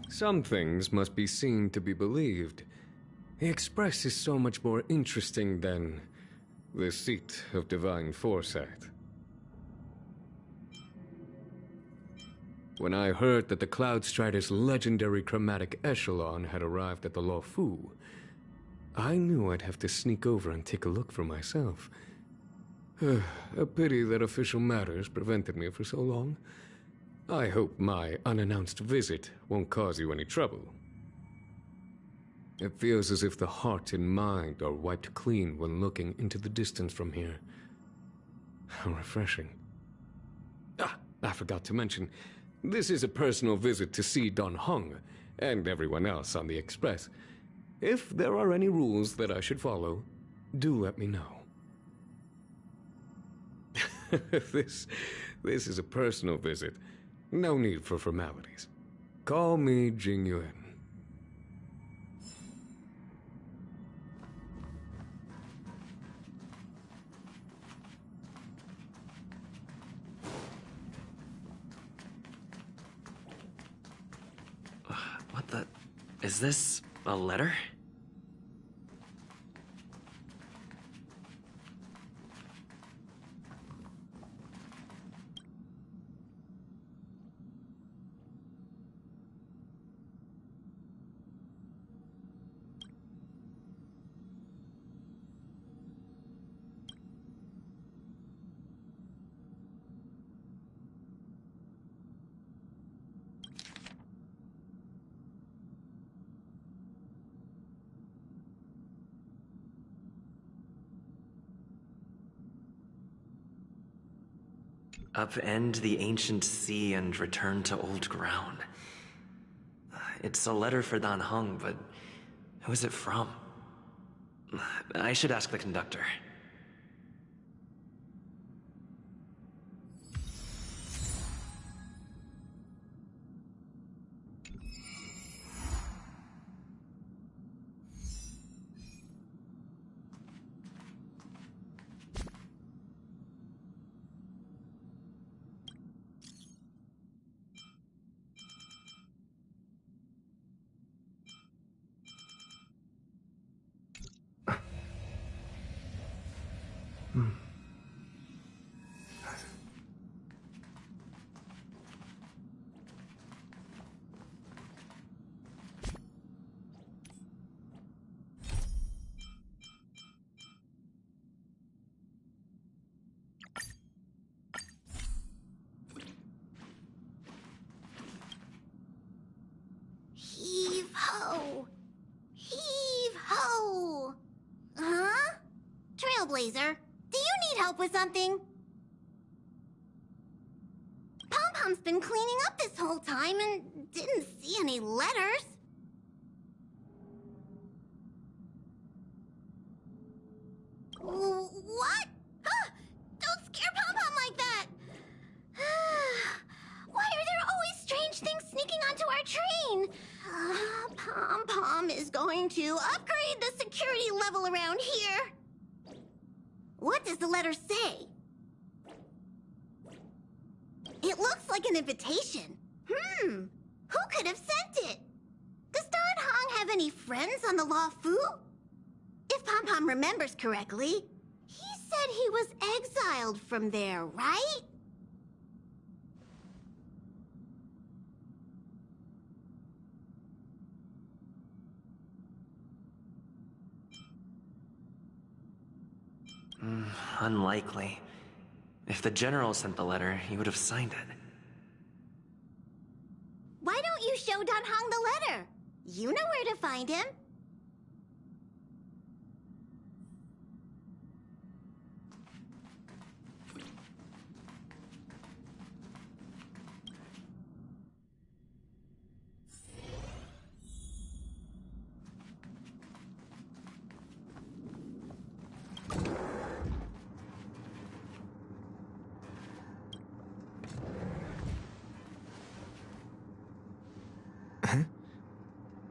Some things must be seen to be believed. The Express is so much more interesting than the seat of divine foresight. When I heard that the Cloud Strider's legendary chromatic echelon had arrived at the Lo Fu, I knew I'd have to sneak over and take a look for myself. A pity that official matters prevented me for so long. I hope my unannounced visit won't cause you any trouble. It feels as if the heart and mind are wiped clean when looking into the distance from here. How refreshing. I forgot to mention, this is a personal visit to see Don Hong and everyone else on the Express. If there are any rules that I should follow, do let me know. This is a personal visit. No need for formalities. Call me Jing Yuan. What the... Is this a letter? Upend the ancient sea and return to old ground. It's a letter for Dan Heng, but who is it from? I should ask the conductor. Heave ho! Heave ho! Huh? Trailblazer, do you need help with something? Pom-Pom's been cleaning up this whole time and didn't see any letters. What? Ah, don't scare Pom-Pom like that! Why are there always strange things sneaking onto our train? Pom-Pom is going to upgrade the security level around here. What does the letter say? It looks like an invitation. Who could have sent it? Does Don Hong have any friends on the Lo Fu? If Pom-Pom remembers correctly, he said he was exiled from there, right? Unlikely. If the general sent the letter, he would have signed it. Why don't you show Don Hong the letter? You know where to find him.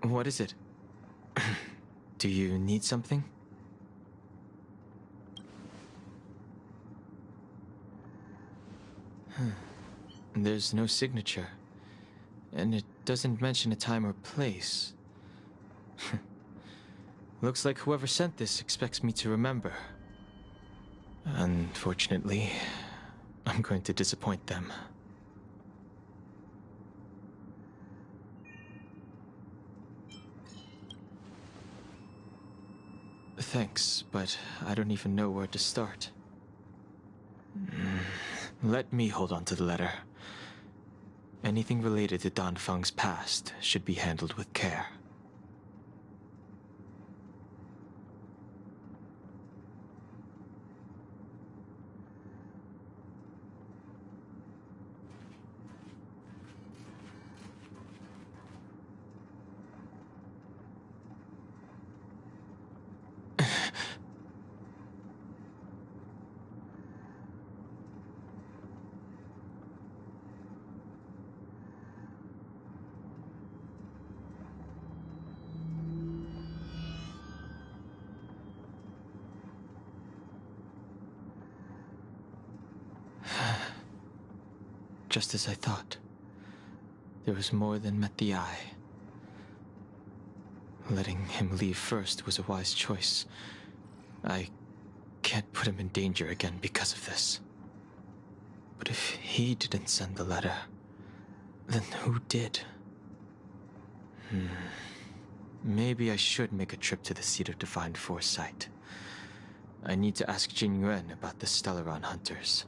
What is it? Do you need something? There's no signature. And it doesn't mention a time or place. Looks like whoever sent this expects me to remember. Unfortunately, I'm going to disappoint them. Thanks, but I don't even know where to start. Let me hold on to the letter. Anything related to Dan Feng's past should be handled with care. Just as I thought. There was more than met the eye. Letting him leave first was a wise choice. I can't put him in danger again because of this. But if he didn't send the letter, then who did? Maybe I should make a trip to the seat of divine foresight. I need to ask Jing Yuan about the Stellaron hunters.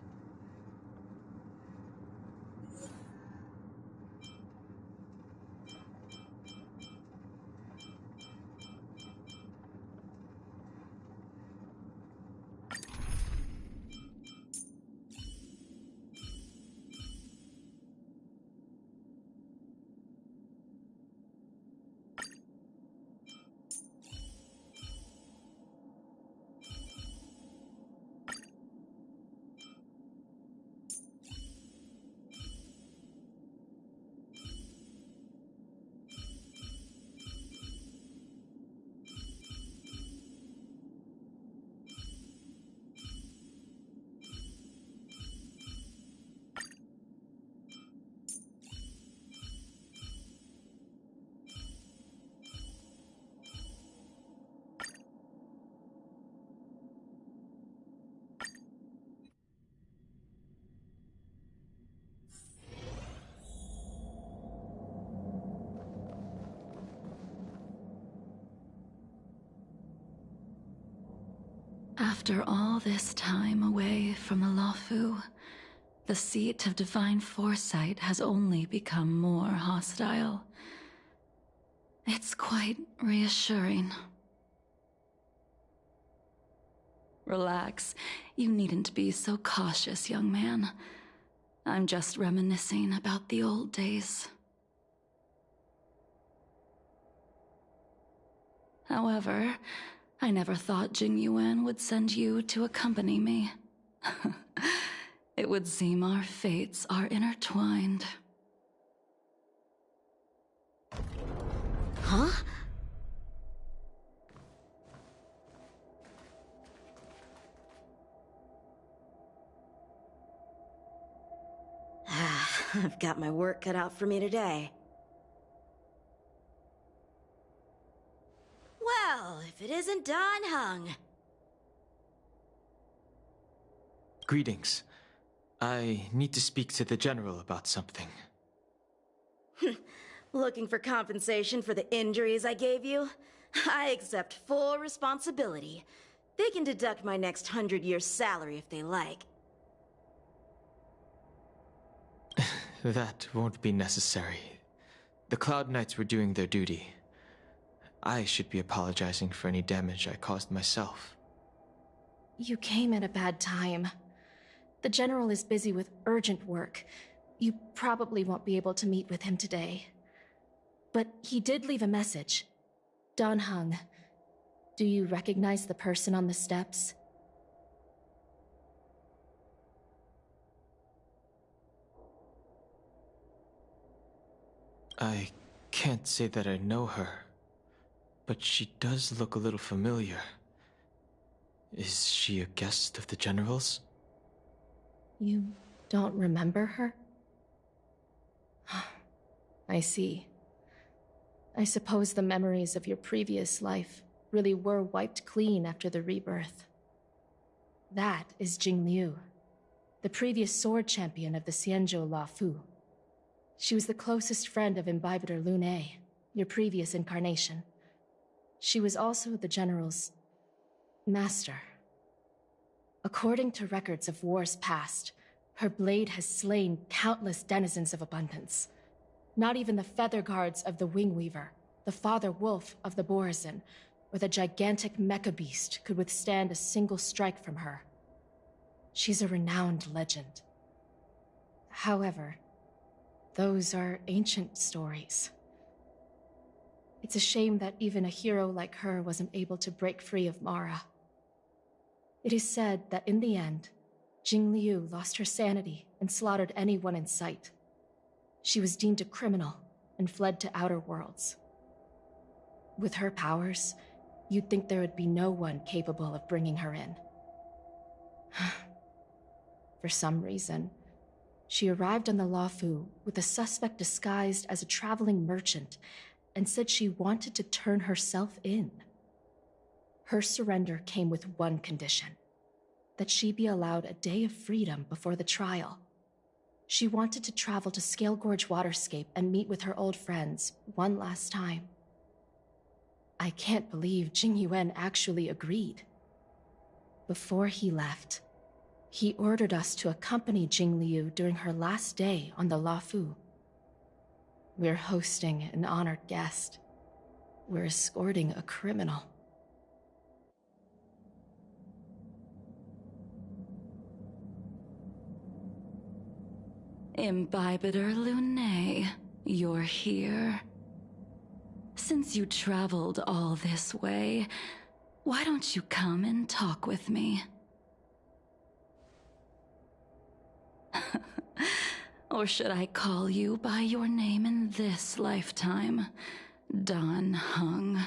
After all this time away from the Luofu, the seat of divine foresight has only become more hostile. It's quite reassuring. Relax. You needn't be so cautious, young man. I'm just reminiscing about the old days. However, I never thought Jing Yuan would send you to accompany me. It would seem our fates are intertwined. Huh? I've got my work cut out for me today. Well, if it isn't Dan Heng. Greetings. I need to speak to the General about something. Looking for compensation for the injuries I gave you? I accept full responsibility. They can deduct my next 100 years' salary if they like. That won't be necessary. The Cloud Knights were doing their duty. I should be apologizing for any damage I caused myself. You came at a bad time. The General is busy with urgent work. You probably won't be able to meet with him today. But he did leave a message. Dan Heng, do you recognize the person on the steps? I can't say that I know her. but she does look a little familiar. Is she a guest of the General's? You don't remember her? I see. I suppose the memories of your previous life really were wiped clean after the rebirth. That is Jing Liu, the previous sword champion of the Xianzhou La Fu. She was the closest friend of Imbibitor Lune, your previous incarnation. She was also the General's master. According to records of wars past, her blade has slain countless denizens of abundance. Not even the feather guards of the Wingweaver, the father wolf of the Borazin, or the gigantic mecha beast could withstand a single strike from her. She's a renowned legend. However, those are ancient stories. It's a shame that even a hero like her wasn't able to break free of Mara. It is said that in the end, Jing Liu lost her sanity and slaughtered anyone in sight. She was deemed a criminal and fled to outer worlds. With her powers, you'd think there would be no one capable of bringing her in. For some reason, she arrived on the Luofu with a suspect disguised as a traveling merchant and said she wanted to turn herself in. Her surrender came with one condition: that she be allowed a day of freedom before the trial. She wanted to travel to Scale Gorge Waterscape and meet with her old friends one last time. I can't believe Jing Yuan actually agreed. Before he left, he ordered us to accompany Jing Liu during her last day on the Luofu. We're hosting an honored guest. We're escorting a criminal. Imbibitor Lune, you're here. Since you traveled all this way, why don't you come and talk with me? Or should I call you by your name in this lifetime? Dan Heng.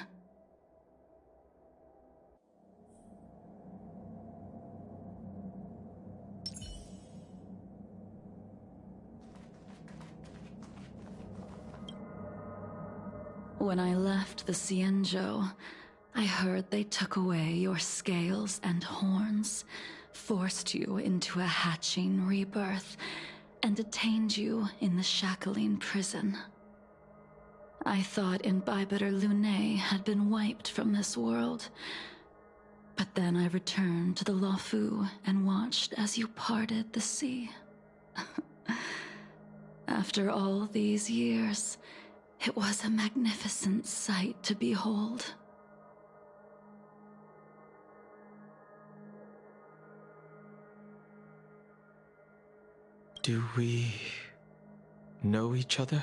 When I left the Xianzhou, I heard they took away your scales and horns, forced you into a hatching rebirth, and detained you in the Shackling prison. I thought Imbibitor Lune had been wiped from this world, but then I returned to the Luofu and watched as you parted the sea. After all these years, it was a magnificent sight to behold. Do we know each other?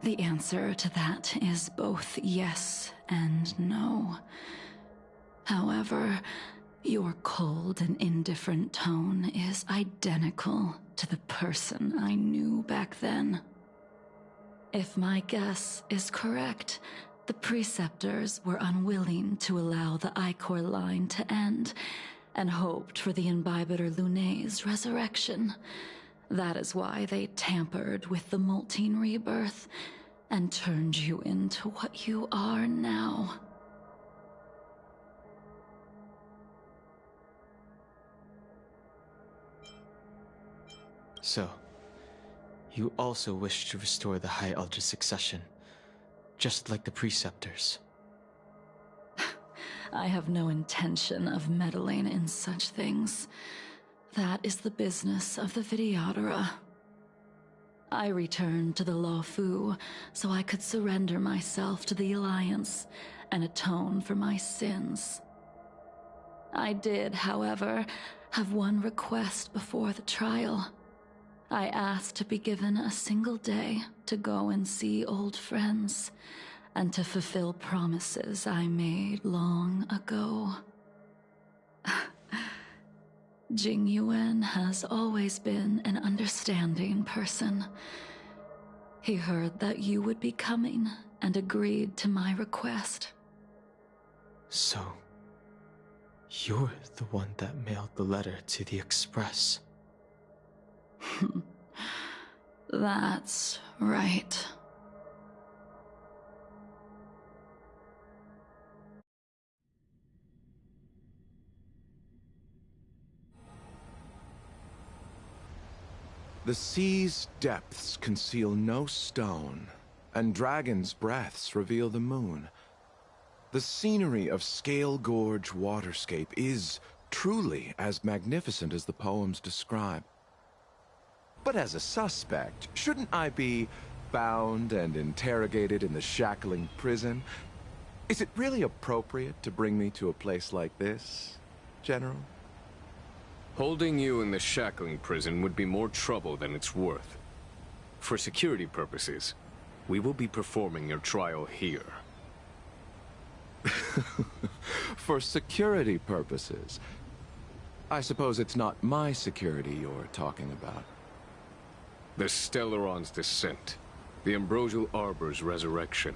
The answer to that is both yes and no. However, your cold and indifferent tone is identical to the person I knew back then. If my guess is correct, the Preceptors were unwilling to allow the Ichor line to end, and hoped for the Imbibitor Lune's resurrection. That is why they tampered with the molting rebirth and turned you into what you are now. So, you also wish to restore the High Elder succession, just like the Preceptors. I have no intention of meddling in such things. That is the business of the Videodora. I returned to the Luofu so I could surrender myself to the Alliance and atone for my sins. I did, however, have one request before the trial. I asked to be given a single day to go and see old friends, and to fulfill promises I made long ago. Jing Yuan has always been an understanding person. He heard that you would be coming and agreed to my request. So, you're the one that mailed the letter to the Express. That's right. The sea's depths conceal no stone, and dragons' breaths reveal the moon. The scenery of Scale Gorge Waterscape is truly as magnificent as the poems describe. But as a suspect, shouldn't I be bound and interrogated in the shackling prison? Is it really appropriate to bring me to a place like this, General? Holding you in the shackling prison would be more trouble than it's worth. For security purposes, we will be performing your trial here. For security purposes? I suppose it's not my security you're talking about. The Stellaron's descent, the Ambrosial Arbor's resurrection,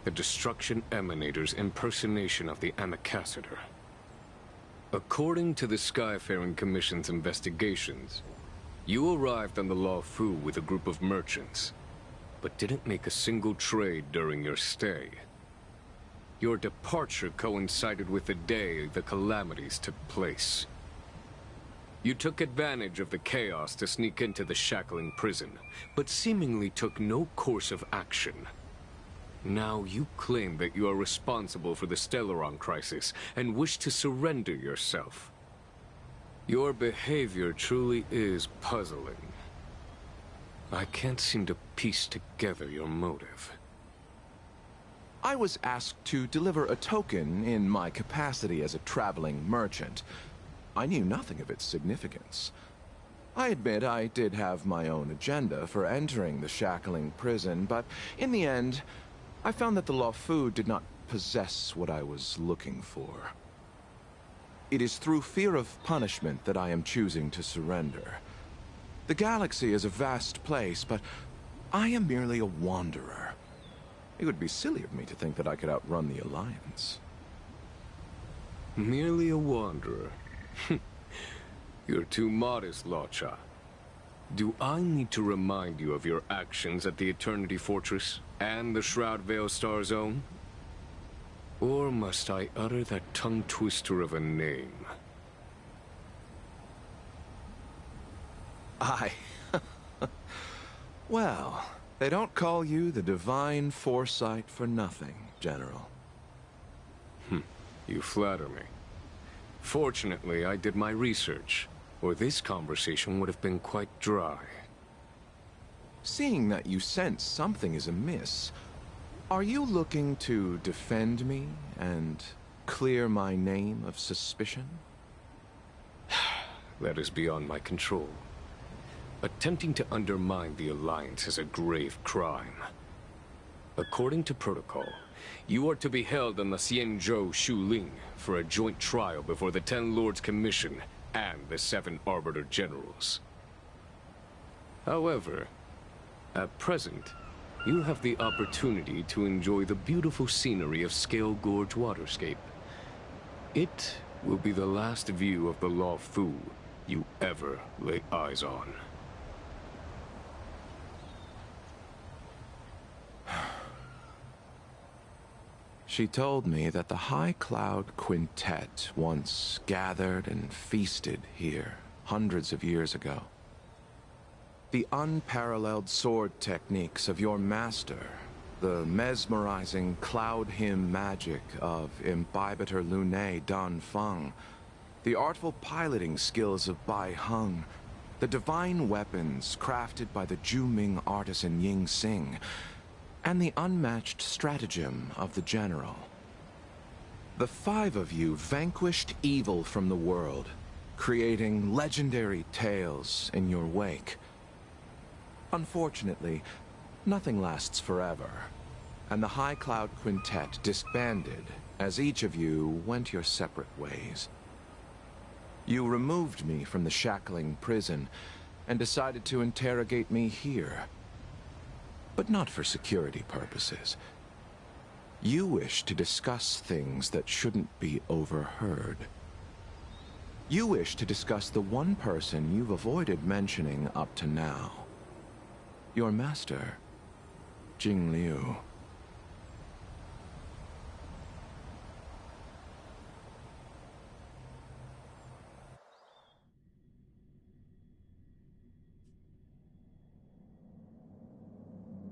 the Destruction Emanator's impersonation of the Amicassator. According to the Skyfaring Commission's investigations, you arrived on the Luofu with a group of merchants, but didn't make a single trade during your stay. Your departure coincided with the day the calamities took place. You took advantage of the chaos to sneak into the shackling prison, but seemingly took no course of action. Now you claim that you are responsible for the Stellaron crisis and wish to surrender yourself. Your behavior truly is puzzling. I can't seem to piece together your motive. I was asked to deliver a token in my capacity as a traveling merchant. I knew nothing of its significance. I admit I did have my own agenda for entering the shackling prison, but in the end, I found that the Luofu did not possess what I was looking for. It is through fear of punishment that I am choosing to surrender. The galaxy is a vast place, but I am merely a wanderer. It would be silly of me to think that I could outrun the Alliance. Merely a wanderer? You're too modest, Locha. Do I need to remind you of your actions at the Eternity Fortress and the Shroud Veil Star Zone? Or must I utter that tongue-twister of a name? Well, they don't call you the Divine Foresight for nothing, General. You flatter me. Fortunately, I did my research, or this conversation would have been quite dry. Seeing that you sense something is amiss, are you looking to defend me and clear my name of suspicion? That is beyond my control. Attempting to undermine the Alliance is a grave crime. According to protocol, you are to be held on the Xianzhou Shuling for a joint trial before the Ten Lords Commission and the 7 Arbiter Generals. However, at present, you have the opportunity to enjoy the beautiful scenery of Scale Gorge Waterscape. It will be the last view of the Luofu you ever lay eyes on. She told me that the High Cloud Quintet once gathered and feasted here hundreds of years ago. The unparalleled sword techniques of your master, the mesmerizing cloud hymn magic of Imbibitor Lunae Dan Feng, the artful piloting skills of Bai Heng, the divine weapons crafted by the Ju-Ming artisan Ying Xing, and the unmatched stratagem of the General. The 5 of you vanquished evil from the world, creating legendary tales in your wake. Unfortunately, nothing lasts forever, and the High Cloud Quintet disbanded as each of you went your separate ways. You removed me from the shackling prison and decided to interrogate me here. but not for security purposes. You wish to discuss things that shouldn't be overheard. You wish to discuss the one person you've avoided mentioning up to now. Your master, Jing Liu.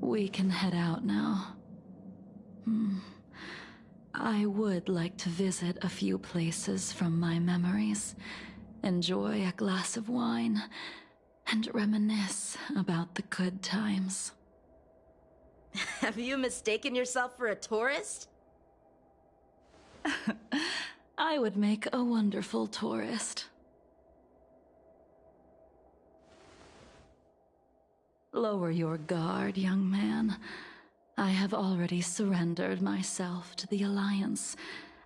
We can head out now. I would like to visit a few places from my memories, enjoy a glass of wine, and reminisce about the good times. Have you mistaken yourself for a tourist? I would make a wonderful tourist. Lower your guard, young man. I have already surrendered myself to the Alliance,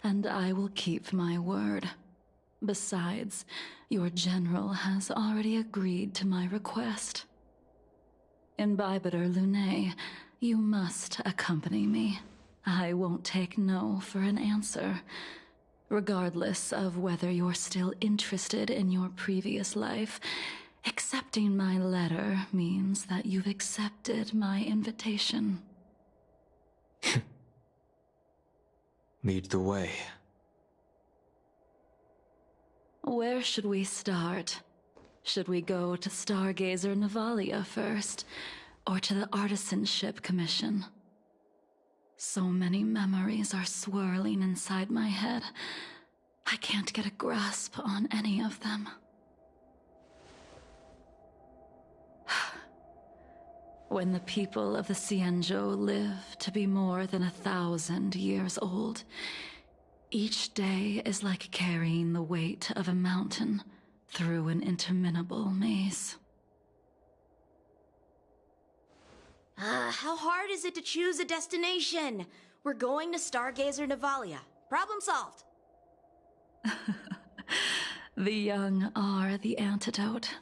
and I will keep my word. Besides, your general has already agreed to my request. Imbibitor Lunae, you must accompany me. I won't take no for an answer. Regardless of whether you're still interested in your previous life, accepting my letter means that you've accepted my invitation. Lead the way. Where should we start? Should we go to Stargazer Navalia first, or to the Artisanship Commission? So many memories are swirling inside my head. I can't get a grasp on any of them. When the people of the Xianzhou live to be more than 1,000 years old, each day is like carrying the weight of a mountain through an interminable maze. How hard is it to choose a destination? We're going to Stargazer Navalia. Problem solved. The young are the antidote.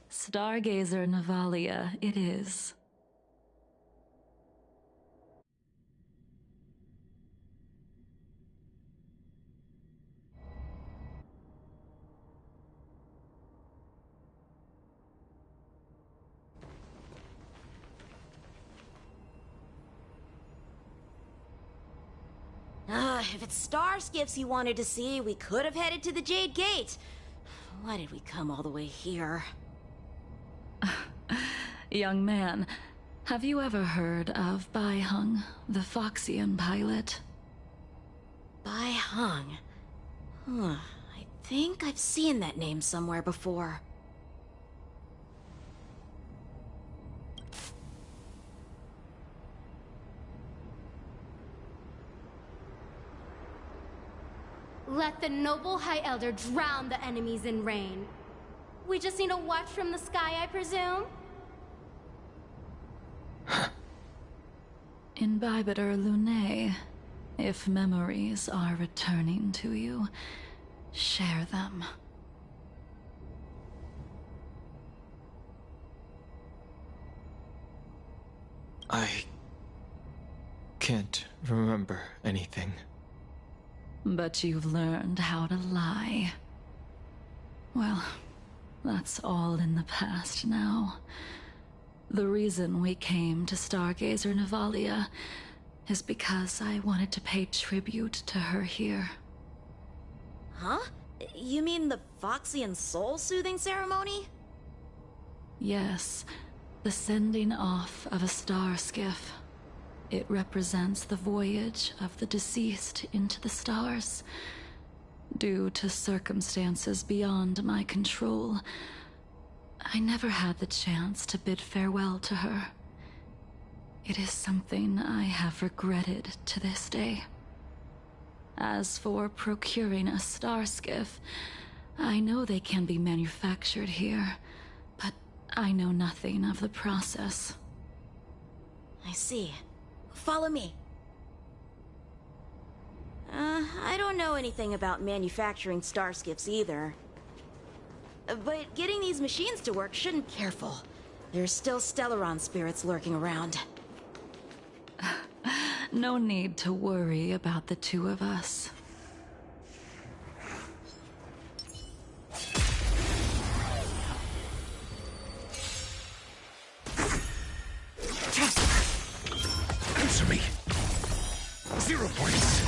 Stargazer Navalia it is. If it's star skiffs you wanted to see, we could have headed to the Jade Gate. Why did we come all the way here? Young man, have you ever heard of Bai Hung, the Foxian pilot? Bai Hung. I think I've seen that name somewhere before. Let the noble High Elder drown the enemies in rain. We just need a watch from the sky, I presume? Imbibitor Lunae, if memories are returning to you, share them. I can't remember anything. But you've learned how to lie. Well, that's all in the past now. The reason we came to Stargazer Navalia is because I wanted to pay tribute to her here. Huh? You mean the Foxian soul-soothing ceremony? Yes, the sending off of a star skiff. It represents the voyage of the deceased into the stars. Due to circumstances beyond my control, I never had the chance to bid farewell to her. It is something I have regretted to this day. As for procuring a star skiff, I know they can be manufactured here, but I know nothing of the process. I see. Follow me. I don't know anything about manufacturing star skiffs either. But getting these machines to work shouldn't be careful. There's still Stellaron spirits lurking around. No need to worry about the two of us. Answer me. 0 points.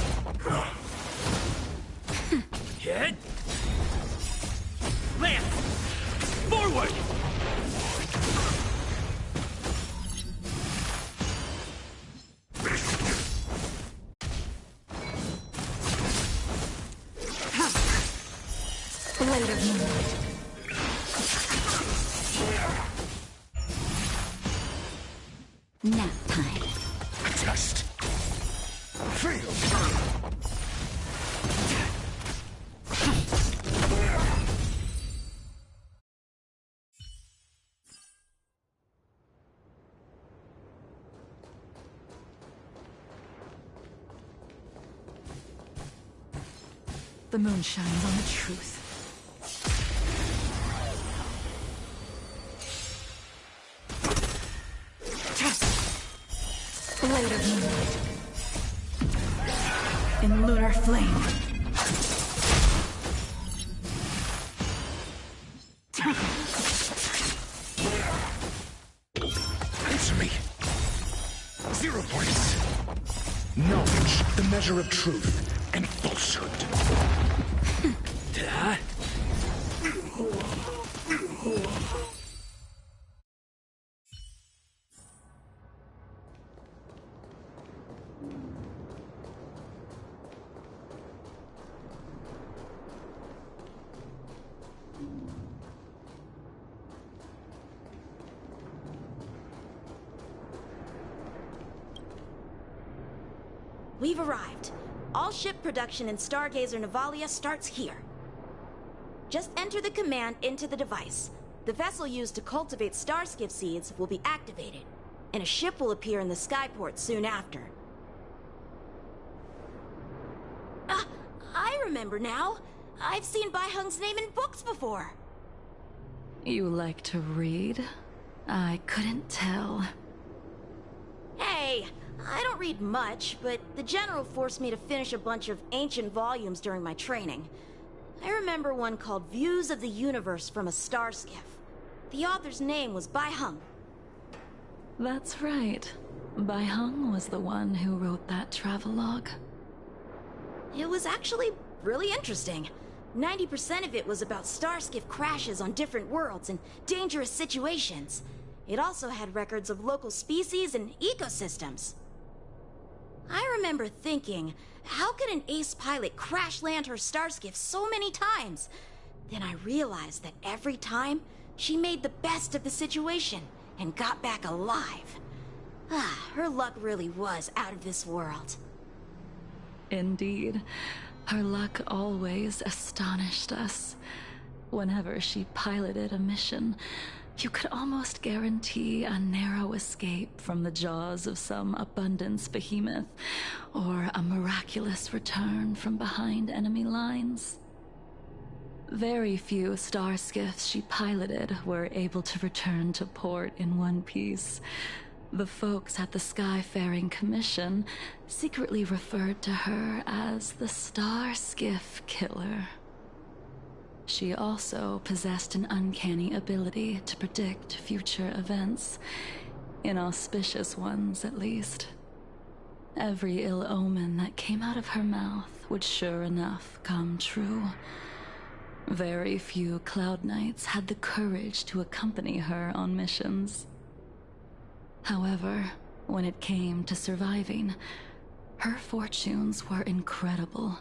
Hit. Land. Forward. Blade of Moonlight. Nap time. Test. Fail. The moon shines on the truth. Blade of Moonlight. In lunar flame. Answer me. 0 points. Knowledge, the measure of truth and falsehood. We've arrived. All ship production in Stargazer Navalia starts here. Just enter the command into the device. The vessel used to cultivate starskiff seeds will be activated, and a ship will appear in the skyport soon after. I remember now. I've seen Bai Hung's name in books before. You like to read? I couldn't tell. Hey, I don't read much, but the General forced me to finish a bunch of ancient volumes during my training. I remember one called Views of the Universe from a Starskiff. The author's name was Bai Hung. That's right. Bai Hung was the one who wrote that travelogue. It was actually really interesting. 90% of it was about starskiff crashes on different worlds and dangerous situations. It also had records of local species and ecosystems. I remember thinking, how could an ace pilot crash land her starskiff so many times? Then I realized that every time, she made the best of the situation and got back alive. Her luck really was out of this world. Indeed. Her luck always astonished us. Whenever she piloted a mission, you could almost guarantee a narrow escape from the jaws of some abundance behemoth, or a miraculous return from behind enemy lines. Very few starskiffs she piloted were able to return to port in one piece. The folks at the Skyfaring Commission secretly referred to her as the Starskiff Killer. She also possessed an uncanny ability to predict future events, inauspicious ones at least. Every ill omen that came out of her mouth would sure enough come true. Very few Cloud Knights had the courage to accompany her on missions. However, when it came to surviving, her fortunes were incredible.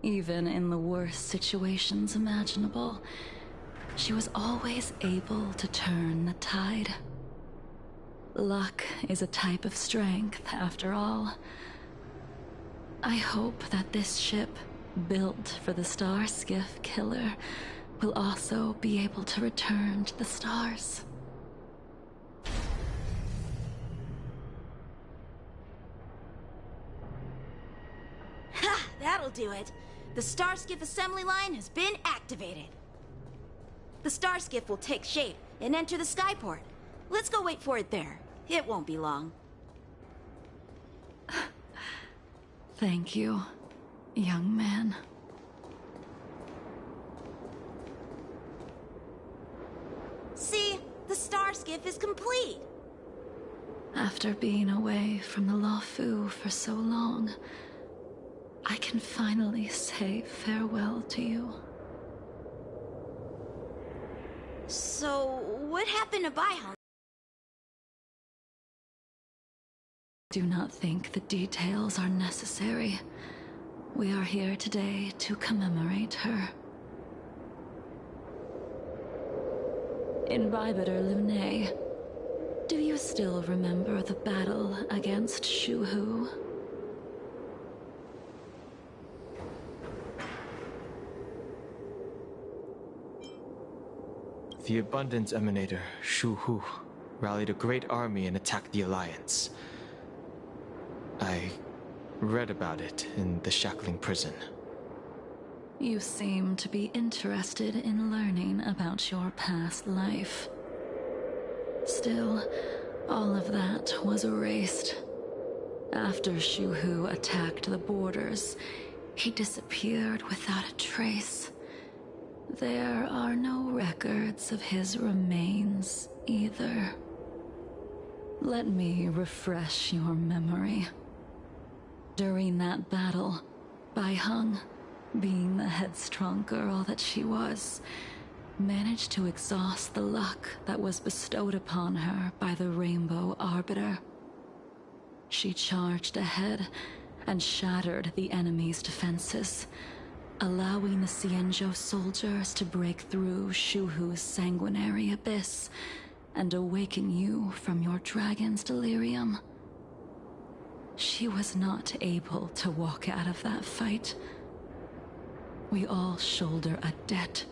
Even in the worst situations imaginable, she was always able to turn the tide. Luck is a type of strength, after all. I hope that this ship, built for the Starskiff Killer, will also be able to return to the stars. Ha! That'll do it. The Starskiff assembly line has been activated. The Starskiff will take shape and enter the skyport. Let's go wait for it there. It won't be long. Thank you, young man. See, the star skiff is complete. After being away from the Luofu for so long, I can finally say farewell to you. So, what happened to Baihong? Do not think the details are necessary. We are here today to commemorate her. Imbibitor Lunae, do you still remember the battle against Shuhu? The Abundance Emanator, Shuhu, rallied a great army and attacked the Alliance. I read about it in the Shackling prison. You seem to be interested in learning about your past life. Still, all of that was erased. After Shuhu attacked the borders, he disappeared without a trace. There are no records of his remains either. Let me refresh your memory. During that battle, Baihong, being the headstrong girl that she was, managed to exhaust the luck that was bestowed upon her by the Rainbow Arbiter. She charged ahead and shattered the enemy's defenses, allowing the Xianzhou soldiers to break through Shuhu's sanguinary abyss and awaken you from your dragon's delirium. She was not able to walk out of that fight. We all shoulder a debt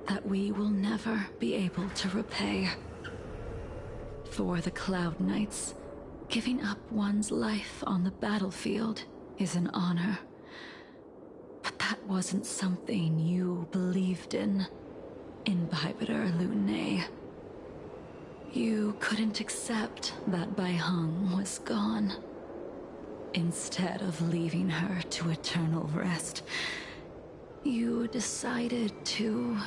that we will never be able to repay. For the Cloud Knights, giving up one's life on the battlefield is an honor. But that wasn't something you believed in, Imbibitor Lunae. You couldn't accept that Baihong was gone. Instead of leaving her to eternal rest, you decided to...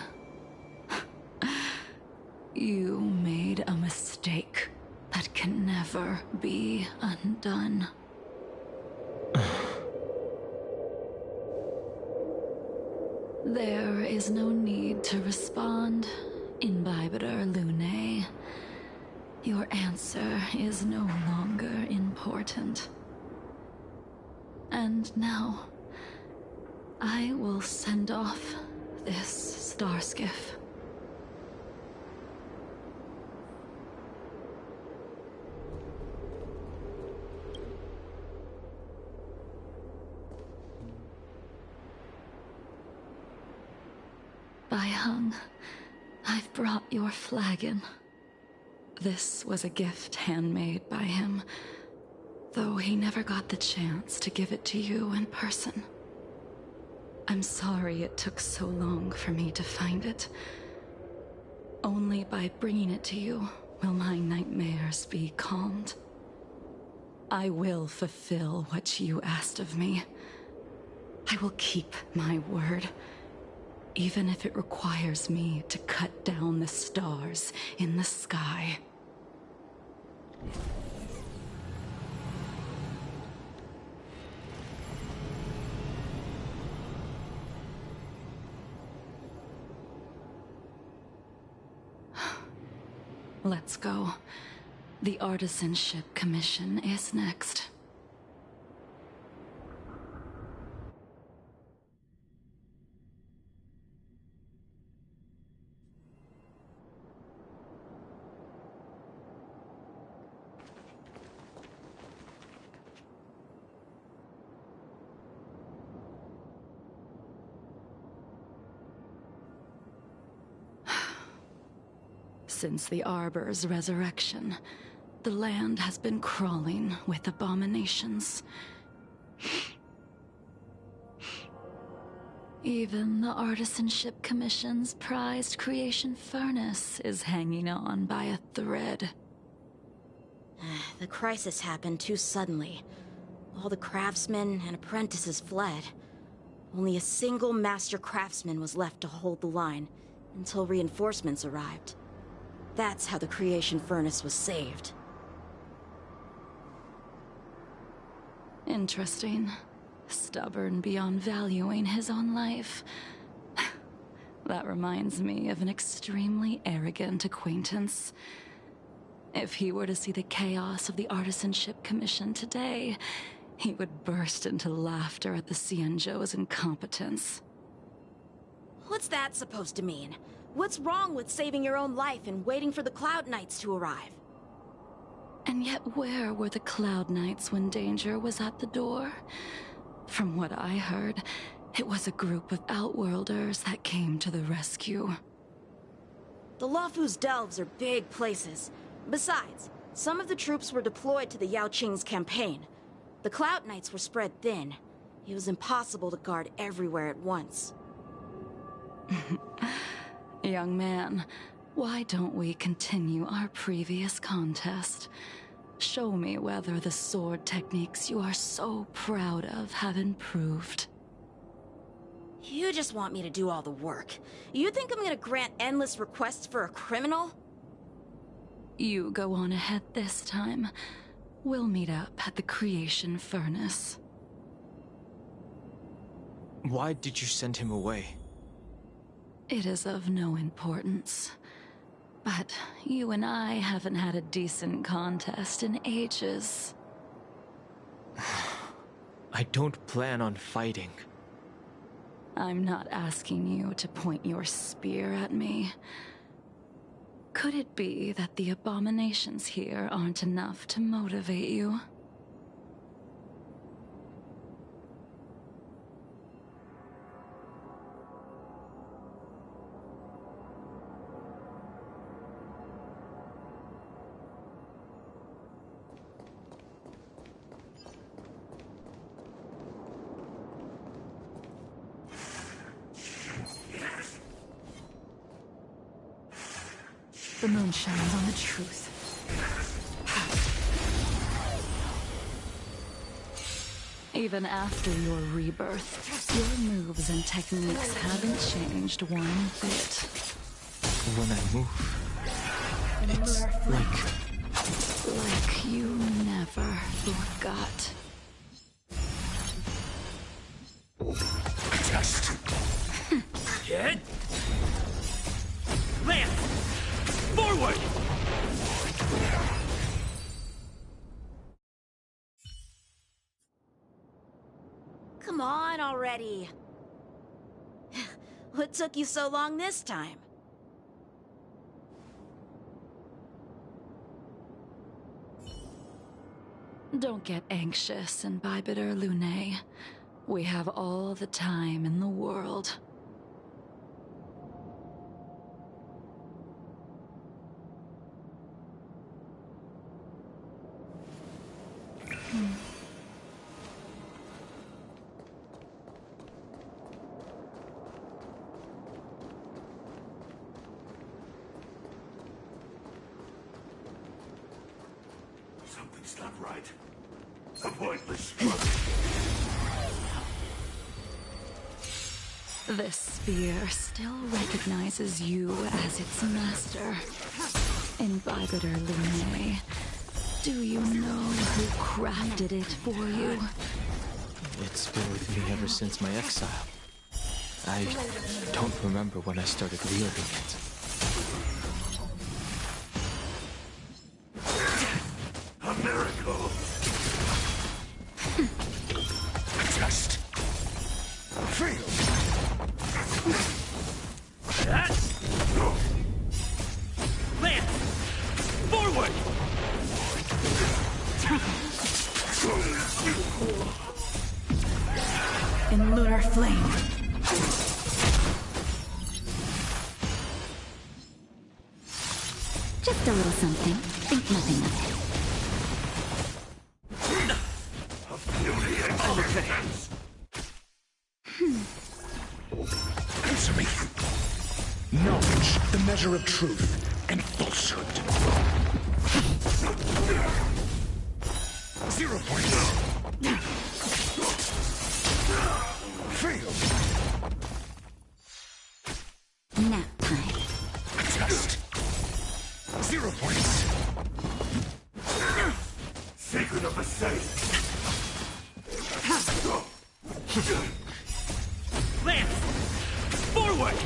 You made a mistake that can never be undone. There is no need to respond, Imbibitor Lunae. Your answer is no longer important. And now, I will send off this star skiff. Baihong, I've brought your flagon. This was a gift handmade by him, though he never got the chance to give it to you in person. I'm sorry it took so long for me to find it. Only by bringing it to you will my nightmares be calmed. I will fulfill what you asked of me. I will keep my word, even if it requires me to cut down the stars in the sky. Let's go. The Artisanship Commission is next. Since the Arbor's resurrection, the land has been crawling with abominations. Even the Artisanship Commission's prized creation furnace is hanging on by a thread. The crisis happened too suddenly. All the craftsmen and apprentices fled. Only a single master craftsman was left to hold the line until reinforcements arrived. That's how the creation furnace was saved. Interesting. Stubborn beyond valuing his own life. That reminds me of an extremely arrogant acquaintance. If he were to see the chaos of the Artisanship Commission today, he would burst into laughter at the Xianzhou's incompetence. What's that supposed to mean? What's wrong with saving your own life and waiting for the Cloud Knights to arrive? And yet where were the Cloud Knights when danger was at the door? From what I heard, it was a group of Outworlders that came to the rescue. The Luofu's delves are big places. Besides, some of the troops were deployed to the Yao Qing's campaign. The Cloud Knights were spread thin. It was impossible to guard everywhere at once. Young man, why don't we continue our previous contest? Show me whether the sword techniques you are so proud of have improved. You just want me to do all the work. You think I'm gonna grant endless requests for a criminal? You go on ahead this time. We'll meet up at the creation furnace. Why did you send him away? It is of no importance. But you and I haven't had a decent contest in ages. I don't plan on fighting. I'm not asking you to point your spear at me. Could it be that the abominations here aren't enough to motivate you? The moon shines on the truth. Even after your rebirth, your moves and techniques haven't changed one bit. When I move, it's like you never forgot. Just Get! Land! Forward! Come on already. What took you so long this time? Don't get anxious, Imbibitor Lune. We have all the time in the world. something's not right. A pointless struggle. This spear still recognizes you as its master. Imbibitor Lune, do you know who crafted it for you? It's been with me ever since my exile. I don't remember when I started wielding it. A miracle! Just feel. Land! Forward! In lunar flame. Just a little something. Think nothing of it. Beauty and elegance. Answer me. Knowledge, the measure of truth and falsehood. 0 points. safe. Lance! Forward!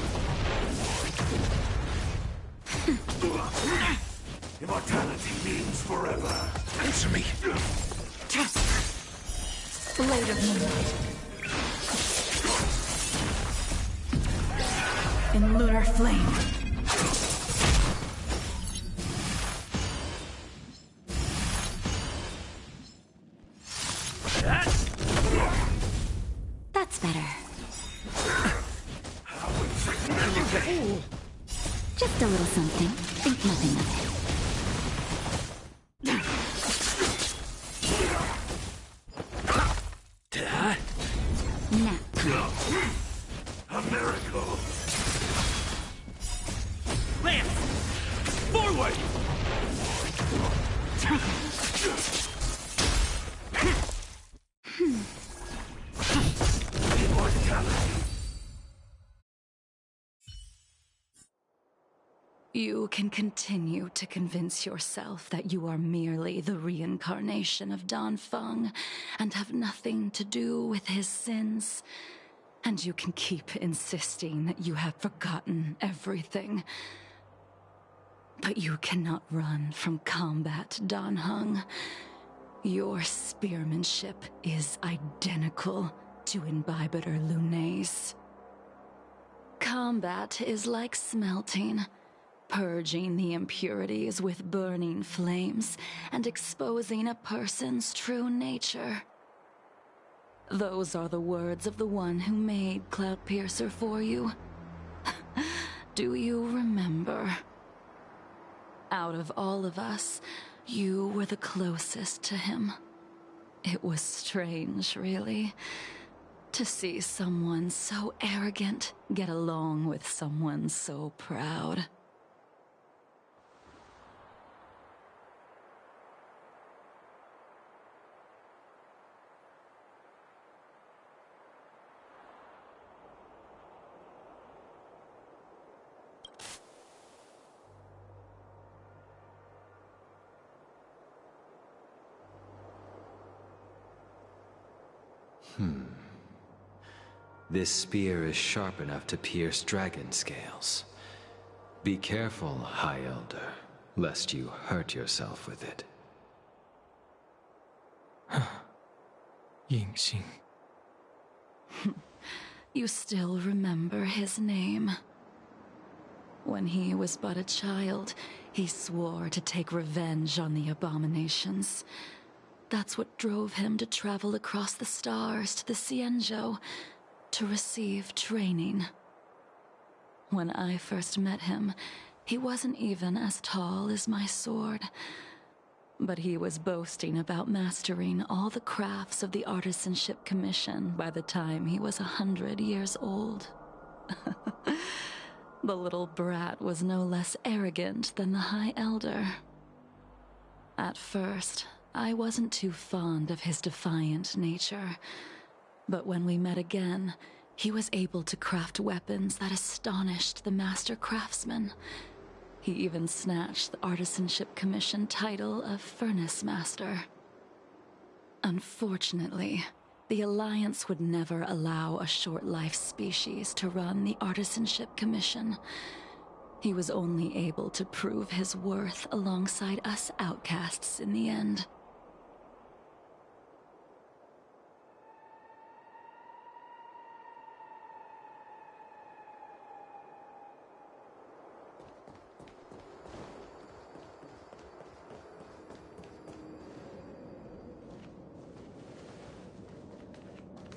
Immortality means forever. Answer me. Blade of Moonlight. In lunar flame. That's better. Just a little something. Think nothing of it. Now. A miracle. Lance! Forward! You can continue to convince yourself that you are merely the reincarnation of Dan Feng and have nothing to do with his sins. And you can keep insisting that you have forgotten everything. But you cannot run from combat, Dan Heng. Your spearmanship is identical to Imbibitor Lunay's. Combat is like smelting, purging the impurities with burning flames and exposing a person's true nature. Those are the words of the one who made Cloudpiercer for you. Do you remember? Out of all of us, you were the closest to him. It was strange, really, to see someone so arrogant get along with someone so proud. This spear is sharp enough to pierce dragon scales. Be careful, High Elder, lest you hurt yourself with it. Yingxing. You still remember his name. When he was but a child, he swore to take revenge on the abominations. That's what drove him to travel across the stars to the Xianzhou to receive training. When I first met him, he wasn't even as tall as my sword. But he was boasting about mastering all the crafts of the Artisanship Commission by the time he was 100 years old. The little brat was no less arrogant than the High Elder. At first, I wasn't too fond of his defiant nature. But when we met again, he was able to craft weapons that astonished the master craftsman. He even snatched the Artisanship Commission title of Furnace Master. Unfortunately, the Alliance would never allow a short-life species to run the Artisanship Commission. He was only able to prove his worth alongside us outcasts in the end.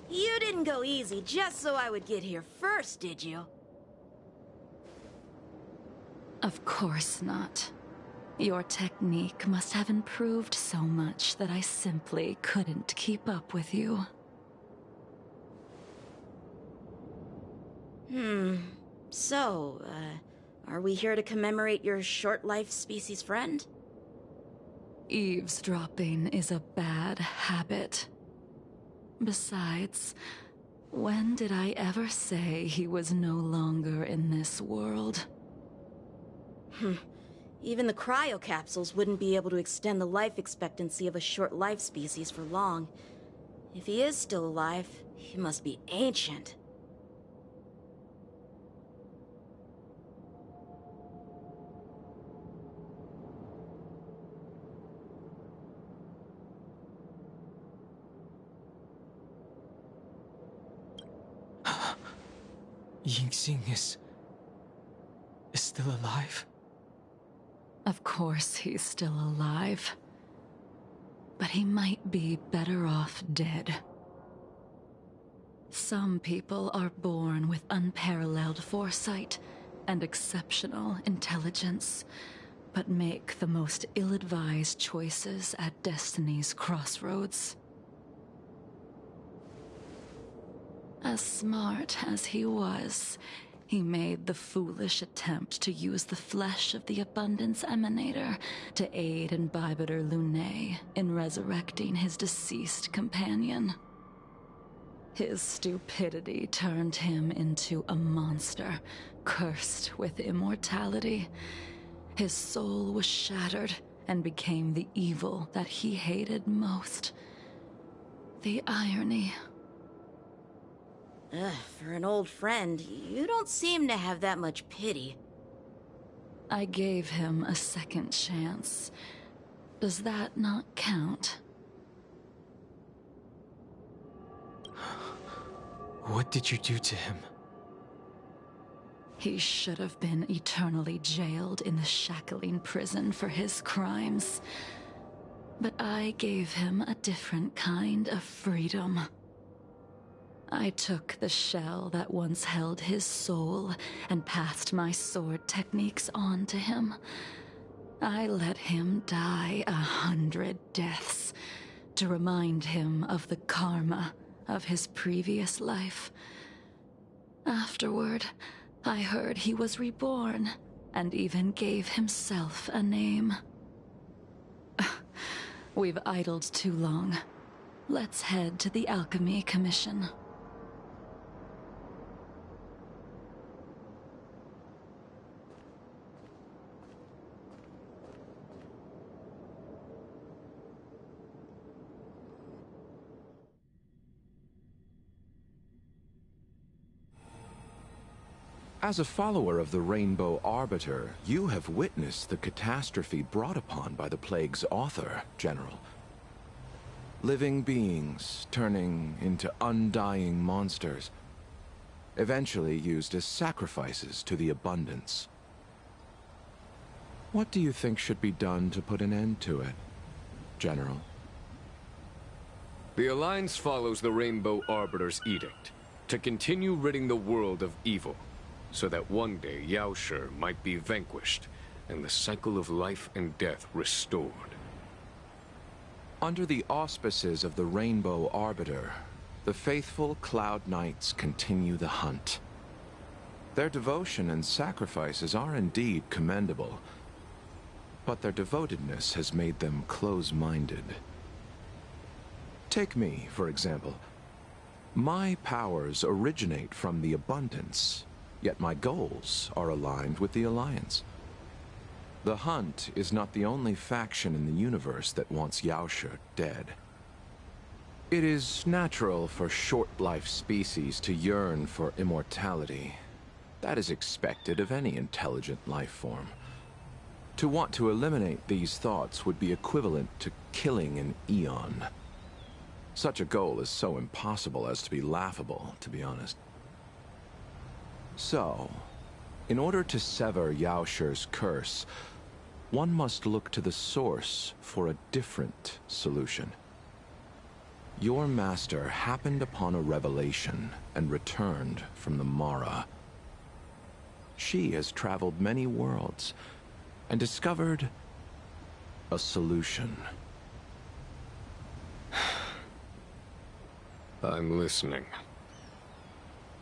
You didn't go easy just so I would get here first, did you? Of course not. Your technique must have improved so much that I simply couldn't keep up with you. So, are we here to commemorate your short-life species friend? Eavesdropping is a bad habit. Besides, when did I ever say he was no longer in this world? Even the cryocapsules wouldn't be able to extend the life expectancy of a short-life species for long. If he is still alive, he must be ancient. Yingxing is still alive? Of course he's still alive. But he might be better off dead. Some people are born with unparalleled foresight and exceptional intelligence, but make the most ill-advised choices at destiny's crossroads. As smart as he was, he made the foolish attempt to use the flesh of the Abundance Emanator to aid Imbibitor Lunae in resurrecting his deceased companion. His stupidity turned him into a monster, cursed with immortality. His soul was shattered and became the evil that he hated most. The irony. For an old friend, you don't seem to have that much pity. I gave him a second chance. Does that not count? What did you do to him? He should have been eternally jailed in the shackling prison for his crimes. But I gave him a different kind of freedom. I took the shell that once held his soul and passed my sword techniques on to him. I let him die 100 deaths to remind him of the karma of his previous life. Afterward, I heard he was reborn and even gave himself a name. We've idled too long. Let's head to the Alchemy Commission. As a follower of the Rainbow Arbiter, you have witnessed the catastrophe brought upon by the plague's author, General. Living beings turning into undying monsters, eventually used as sacrifices to the Abundance. What do you think should be done to put an end to it, General? The Alliance follows the Rainbow Arbiter's edict to continue ridding the world of evil, so that one day Yaoshi might be vanquished and the cycle of life and death restored. Under the auspices of the Rainbow Arbiter, the faithful Cloud Knights continue the hunt. Their devotion and sacrifices are indeed commendable, but their devotedness has made them close-minded. Take me, for example. My powers originate from the Abundance, yet my goals are aligned with the Alliance. The Hunt is not the only faction in the universe that wants Yaoshi dead. It is natural for short-life species to yearn for immortality. That is expected of any intelligent life form. To want to eliminate these thoughts would be equivalent to killing an eon. Such a goal is so impossible as to be laughable, to be honest. So, in order to sever Yaoshi's curse, one must look to the source for a different solution. Your master happened upon a revelation and returned from the Mara. She has traveled many worlds and discovered a solution. I'm listening.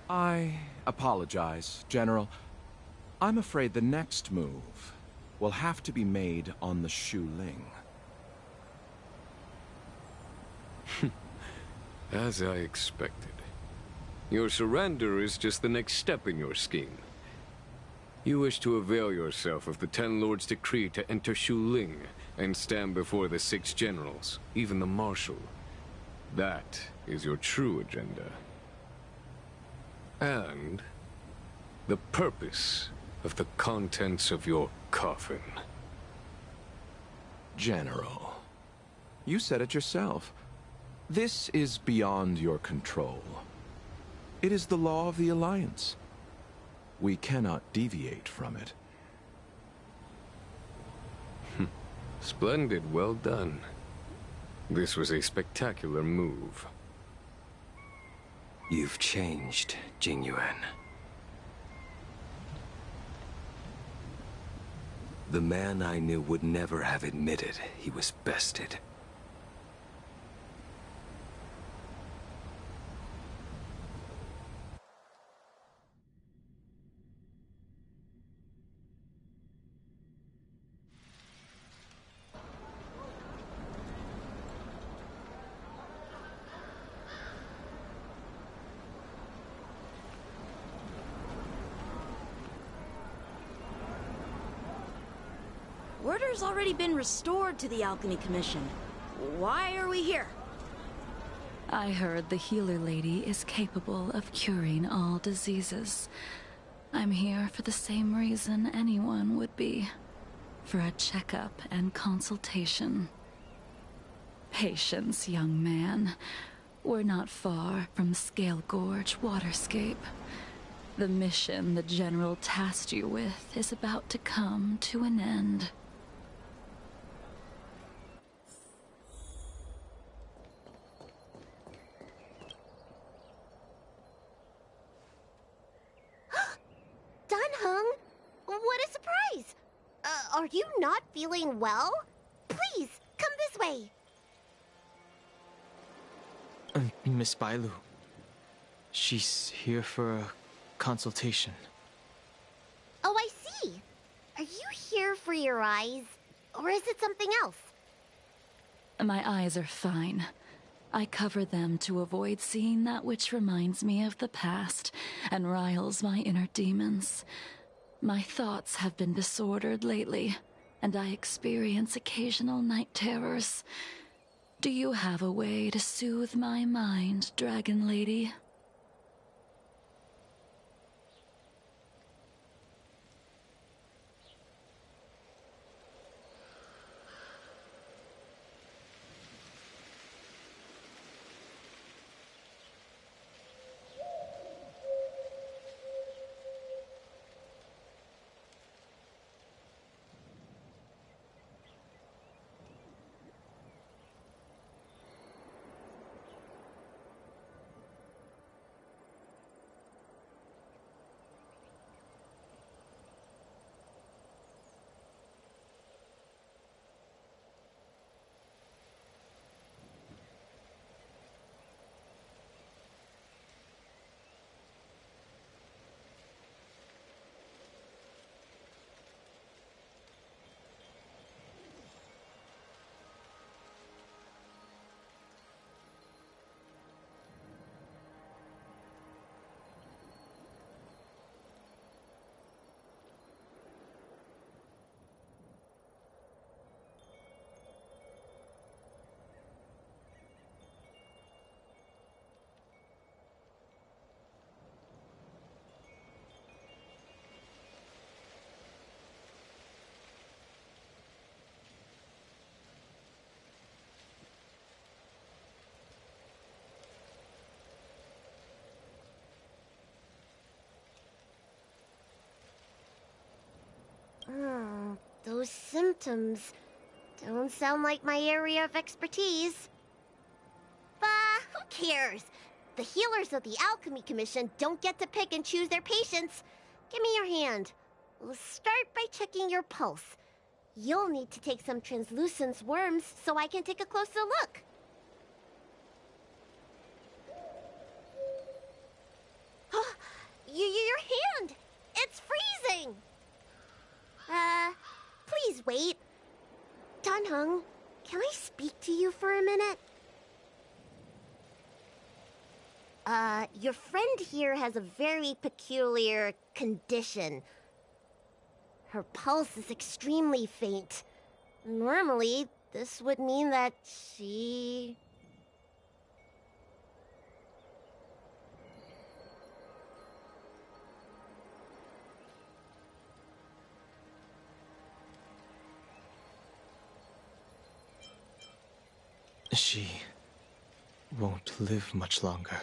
I apologize, General. I'm afraid the next move will have to be made on the Shu Ling. As I expected. Your surrender is just the next step in your scheme. You wish to avail yourself of the Ten Lords' decree to enter Shuling and stand before the 6 generals, even the Marshal. That is your true agenda. And the purpose of the contents of your coffin. General, you said it yourself. This is beyond your control. It is the law of the Alliance. We cannot deviate from it. Splendid, well done. This was a spectacular move. You've changed, Jingyuan. The man I knew would never have admitted he was bested. Order's already been restored to the Alchemy Commission. Why are we here? I heard the healer lady is capable of curing all diseases. I'm here for the same reason anyone would be. For a checkup and consultation. Patience, young man. We're not far from Scale Gorge waterscape. The mission the General tasked you with is about to come to an end. What a surprise! Are you not feeling well? Please, come this way. Miss Bailu. She's here for a consultation. Oh, I see. Are you here for your eyes? Or is it something else? My eyes are fine. I cover them to avoid seeing that which reminds me of the past and riles my inner demons. My thoughts have been disordered lately, and I experience occasional night terrors. Do you have a way to soothe my mind, Dragon Lady? Those symptoms don't sound like my area of expertise. But who cares? The healers of the Alchemy Commission don't get to pick and choose their patients. Give me your hand. We'll start by checking your pulse. You'll need to take some translucence worms so I can take a closer look. Your hand! It's freezing! Please wait. Dunhung, can I speak to you for a minute? Your friend here has a very peculiar condition. Her pulse is extremely faint. Normally, this would mean that she... She won't live much longer.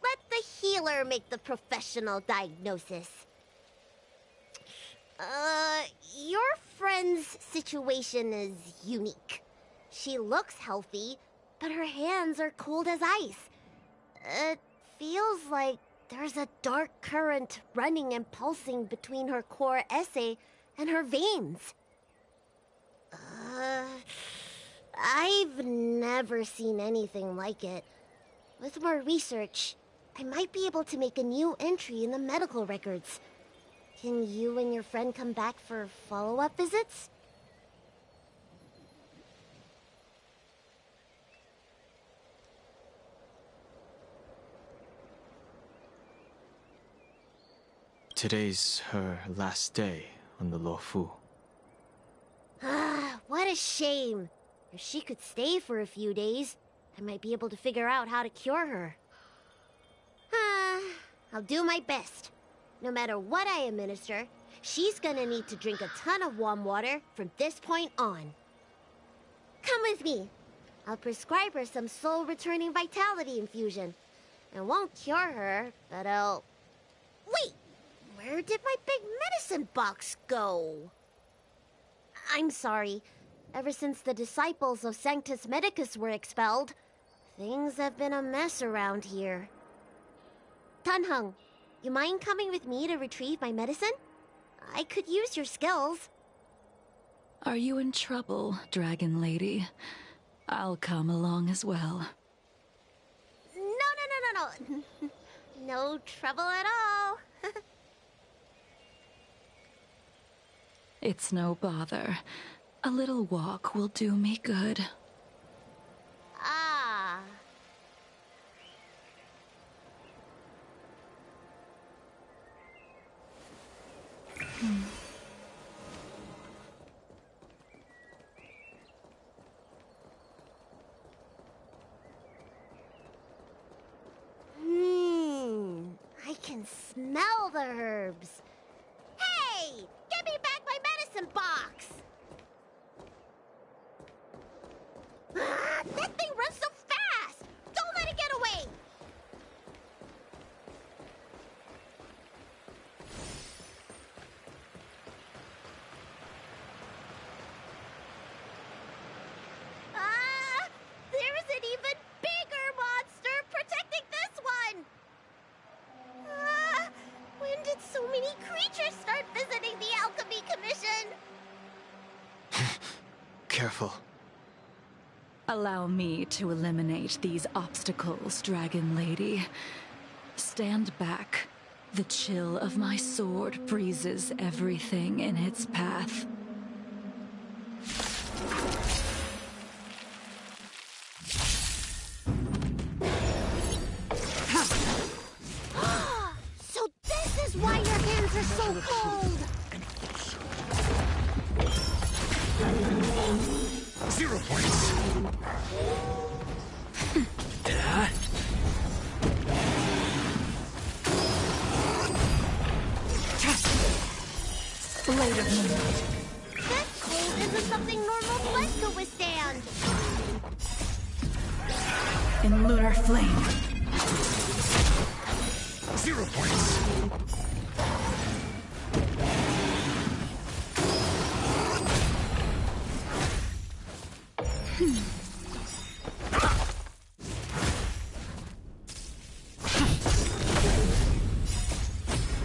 Let the healer make the professional diagnosis. Your friend's situation is unique. She looks healthy, but her hands are cold as ice. It feels like there's a dark current running and pulsing between her core esse and her veins. I've never seen anything like it. With more research, I might be able to make a new entry in the medical records. Can you and your friend come back for follow-up visits? Today's her last day on the Luofu. What a shame. If she could stay for a few days, I might be able to figure out how to cure her. I'll do my best. No matter what I administer, she's gonna need to drink a ton of warm water from this point on. Come with me. I'll prescribe her some soul-returning vitality infusion. It won't cure her, but I'll... Wait! Where did my big medicine box go? I'm sorry. Ever since the disciples of Sanctus Medicus were expelled, things have been a mess around here. Tanheng, you mind coming with me to retrieve my medicine? I could use your skills. Are you in trouble, Dragon Lady? I'll come along as well. No. No trouble at all. It's no bother. A little walk will do me good. Ah. I can smell the herbs. Hey! Give me back my medicine box! That thing runs so fast! Don't let it get away! There's an even bigger monster protecting this one! When did so many creatures start visiting the Alchemy Commission? Careful. Allow me to eliminate these obstacles, Dragon Lady. Stand back. The chill of my sword freezes everything in its path. So this is why your hands are so cold! 0 points! Blade of Moon. This cold isn't something normal flesh could withstand! In lunar flame. 0 points!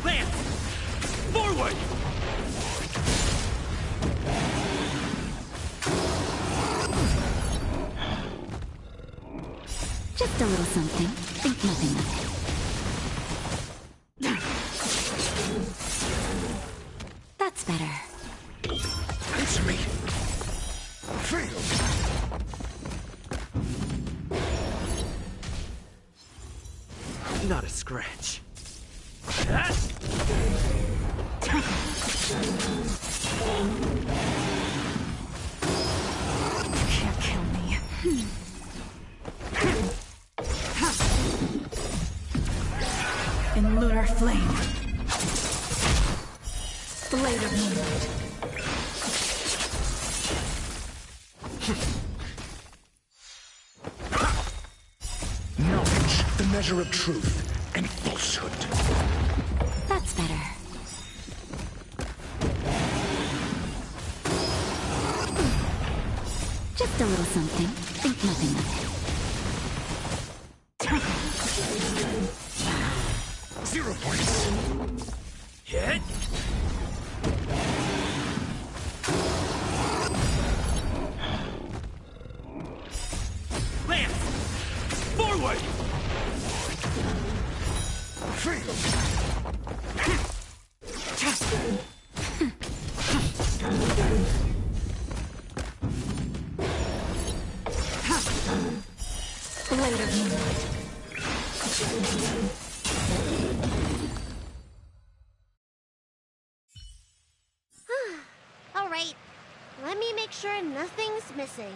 Lance! Forward! Just a little something. Think nothing of it. That's better. Answer me! Failed! Not a scratch. Can't kill me. In lunar flame. Blade of moonlight. Knowledge, the measure of truth and falsehood. That's better. Just a little something. Think nothing of it. 0 points. Hit! Lance! Forward! Blade of moonlight. All right, let me make sure nothing's missing.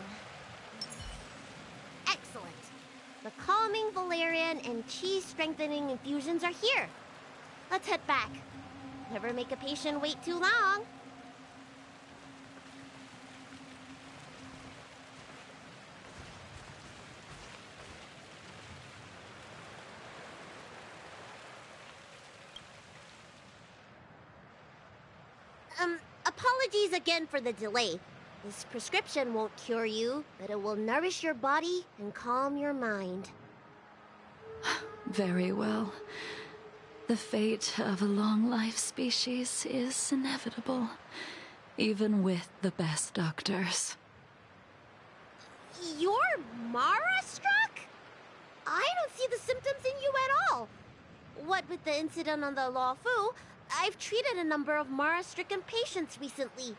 Excellent. The calming valerian and chi strengthening infusions are here. Let's head back. Never make a patient wait too long. Apologies again for the delay. This prescription won't cure you, but it will nourish your body and calm your mind. Very well. The fate of a long-life species is inevitable, even with the best doctors. You're Mara-struck? I don't see the symptoms in you at all. What with the incident on the Law Fu, I've treated a number of Mara-stricken patients recently.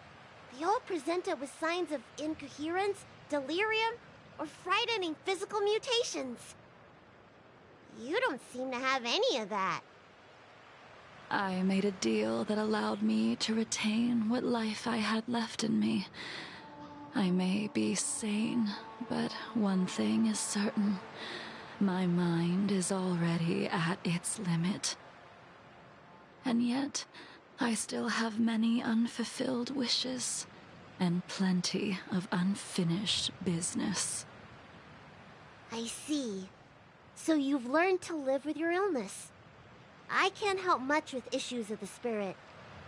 They all presented with signs of incoherence, delirium, or frightening physical mutations. You don't seem to have any of that. I made a deal that allowed me to retain what life I had left in me. I may be sane, but one thing is certain. My mind is already at its limit. And yet, I still have many unfulfilled wishes, and plenty of unfinished business. I see. So you've learned to live with your illness. I can't help much with issues of the spirit,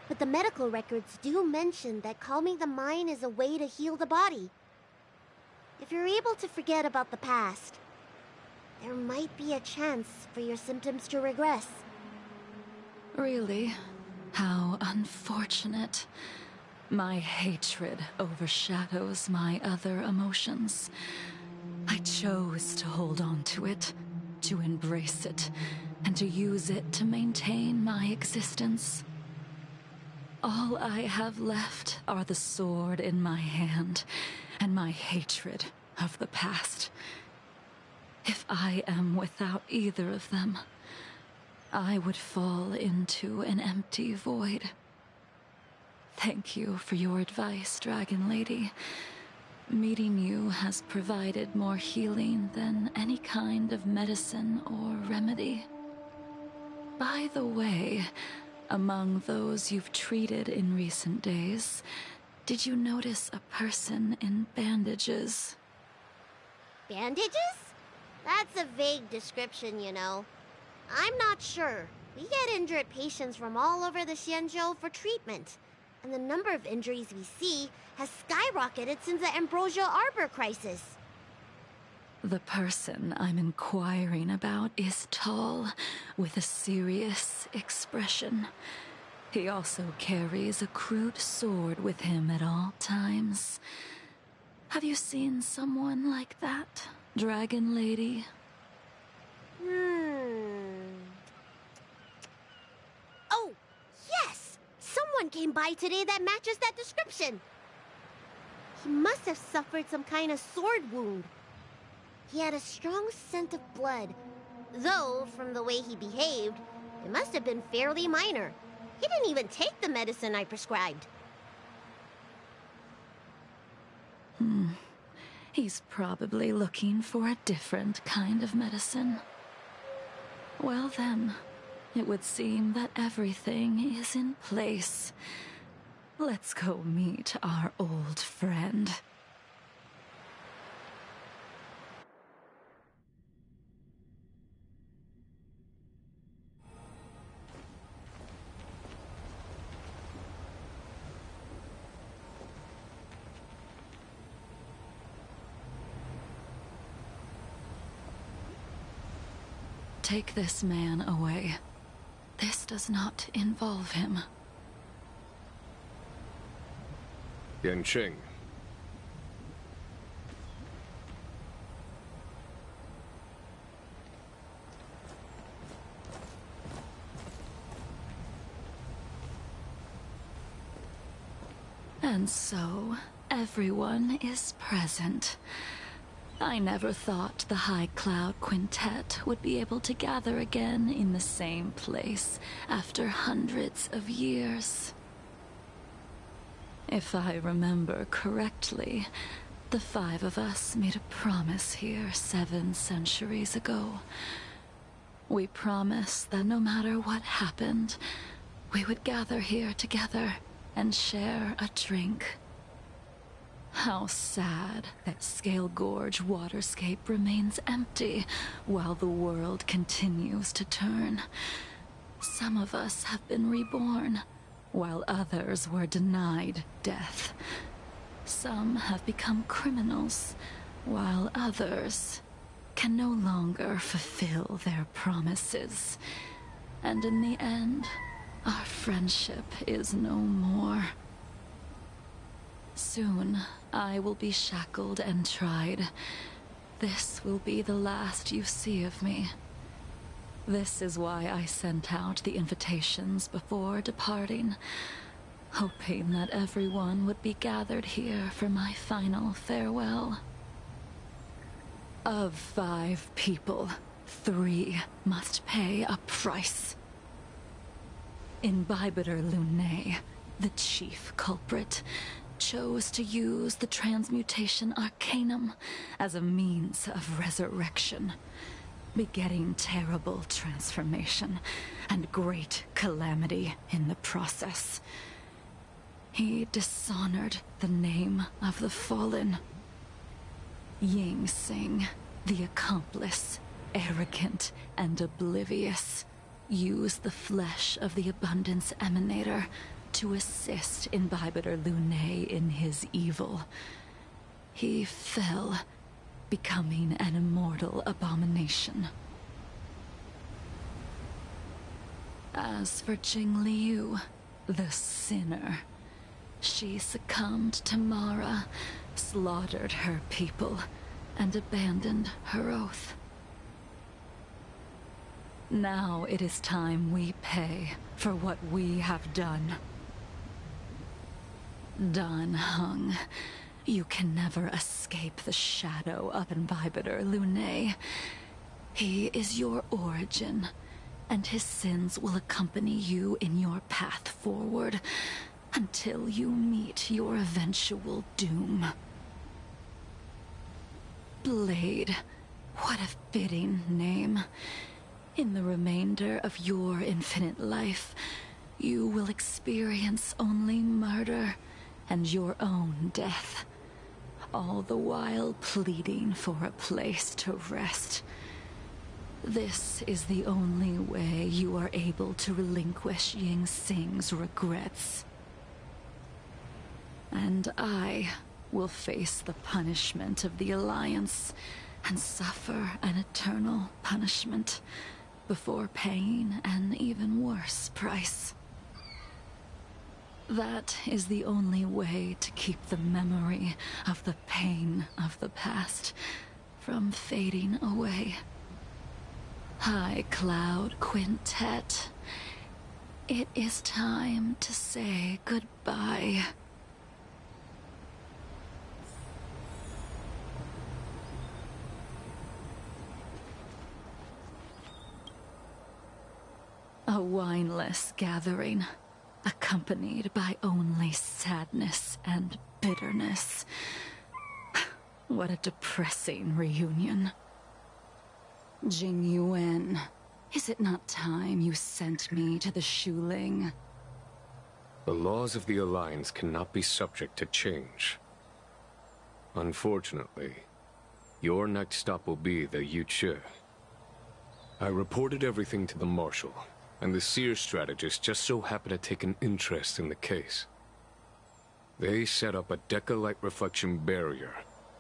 but the medical records do mention that calming the mind is a way to heal the body. If you're able to forget about the past, there might be a chance for your symptoms to regress. Really? How unfortunate. My hatred overshadows my other emotions. I chose to hold on to it, to embrace it, and to use it to maintain my existence. All I have left are the sword in my hand and my hatred of the past. If I am without either of them, I would fall into an empty void. Thank you for your advice, Dragon Lady. Meeting you has provided more healing than any kind of medicine or remedy. By the way, among those you've treated in recent days, did you notice a person in bandages? Bandages? That's a vague description, you know. I'm not sure. We get injured patients from all over the Xianzhou for treatment, and the number of injuries we see has skyrocketed since the Ambrosia Arbor crisis. The person I'm inquiring about is tall, with a serious expression. He also carries a crude sword with him at all times. Have you seen someone like that, Dragon Lady? Oh, yes! Someone came by today that matches that description. He must have suffered some kind of sword wound. He had a strong scent of blood, though, from the way he behaved, It must have been fairly minor. He didn't even take the medicine I prescribed. He's probably looking for a different kind of medicine. Well then, it would seem that everything is in place. Let's go meet our old friend. Take this man away. This does not involve him. Yanqing. And so, everyone is present. I never thought the High Cloud Quintet would be able to gather again in the same place after hundreds of years. If I remember correctly, the 5 of us made a promise here 7 centuries ago. We promised that no matter what happened, we would gather here together and share a drink. How sad that Scale Gorge waterscape remains empty while the world continues to turn. Some of us have been reborn, while others were denied death. Some have become criminals, while others can no longer fulfill their promises. And in the end, our friendship is no more. Soon, I will be shackled and tried. This will be the last you see of me. This is why I sent out the invitations before departing, hoping that everyone would be gathered here for my final farewell. Of 5 people, 3 must pay a price. Imbibitor Lunae, the chief culprit, chose to use the transmutation arcanum as a means of resurrection, begetting terrible transformation and great calamity in the process. He dishonored the name of the fallen. Ying Sing, the accomplice, arrogant and oblivious, used the flesh of the Abundance Emanator to assist Imbibitor Lunae in his evil. He fell, becoming an immortal abomination. As for Jing Liu, the sinner, she succumbed to Mara, slaughtered her people, and abandoned her oath. Now it is time we pay for what we have done. Dan Heng, you can never escape the shadow of Imbibitor Lunae. He is your origin, and his sins will accompany you in your path forward until you meet your eventual doom. Blade, what a fitting name. In the remainder of your infinite life, you will experience only murder and your own death, all the while pleading for a place to rest. This is the only way you are able to relinquish Ying Sing's regrets. And I will face the punishment of the Alliance and suffer an eternal punishment before paying an even worse price. That is the only way to keep the memory of the pain of the past from fading away. High Cloud Quintet, it is time to say goodbye. A wineless gathering, accompanied by only sadness and bitterness. What a depressing reunion. Jing Yuan, is it not time you sent me to the Shuling? The laws of the Alliance cannot be subject to change. Unfortunately, your next stop will be the Yuchi. I reported everything to the Marshal, and the Seer strategist just so happened to take an interest in the case. They set up a Deca-light reflection barrier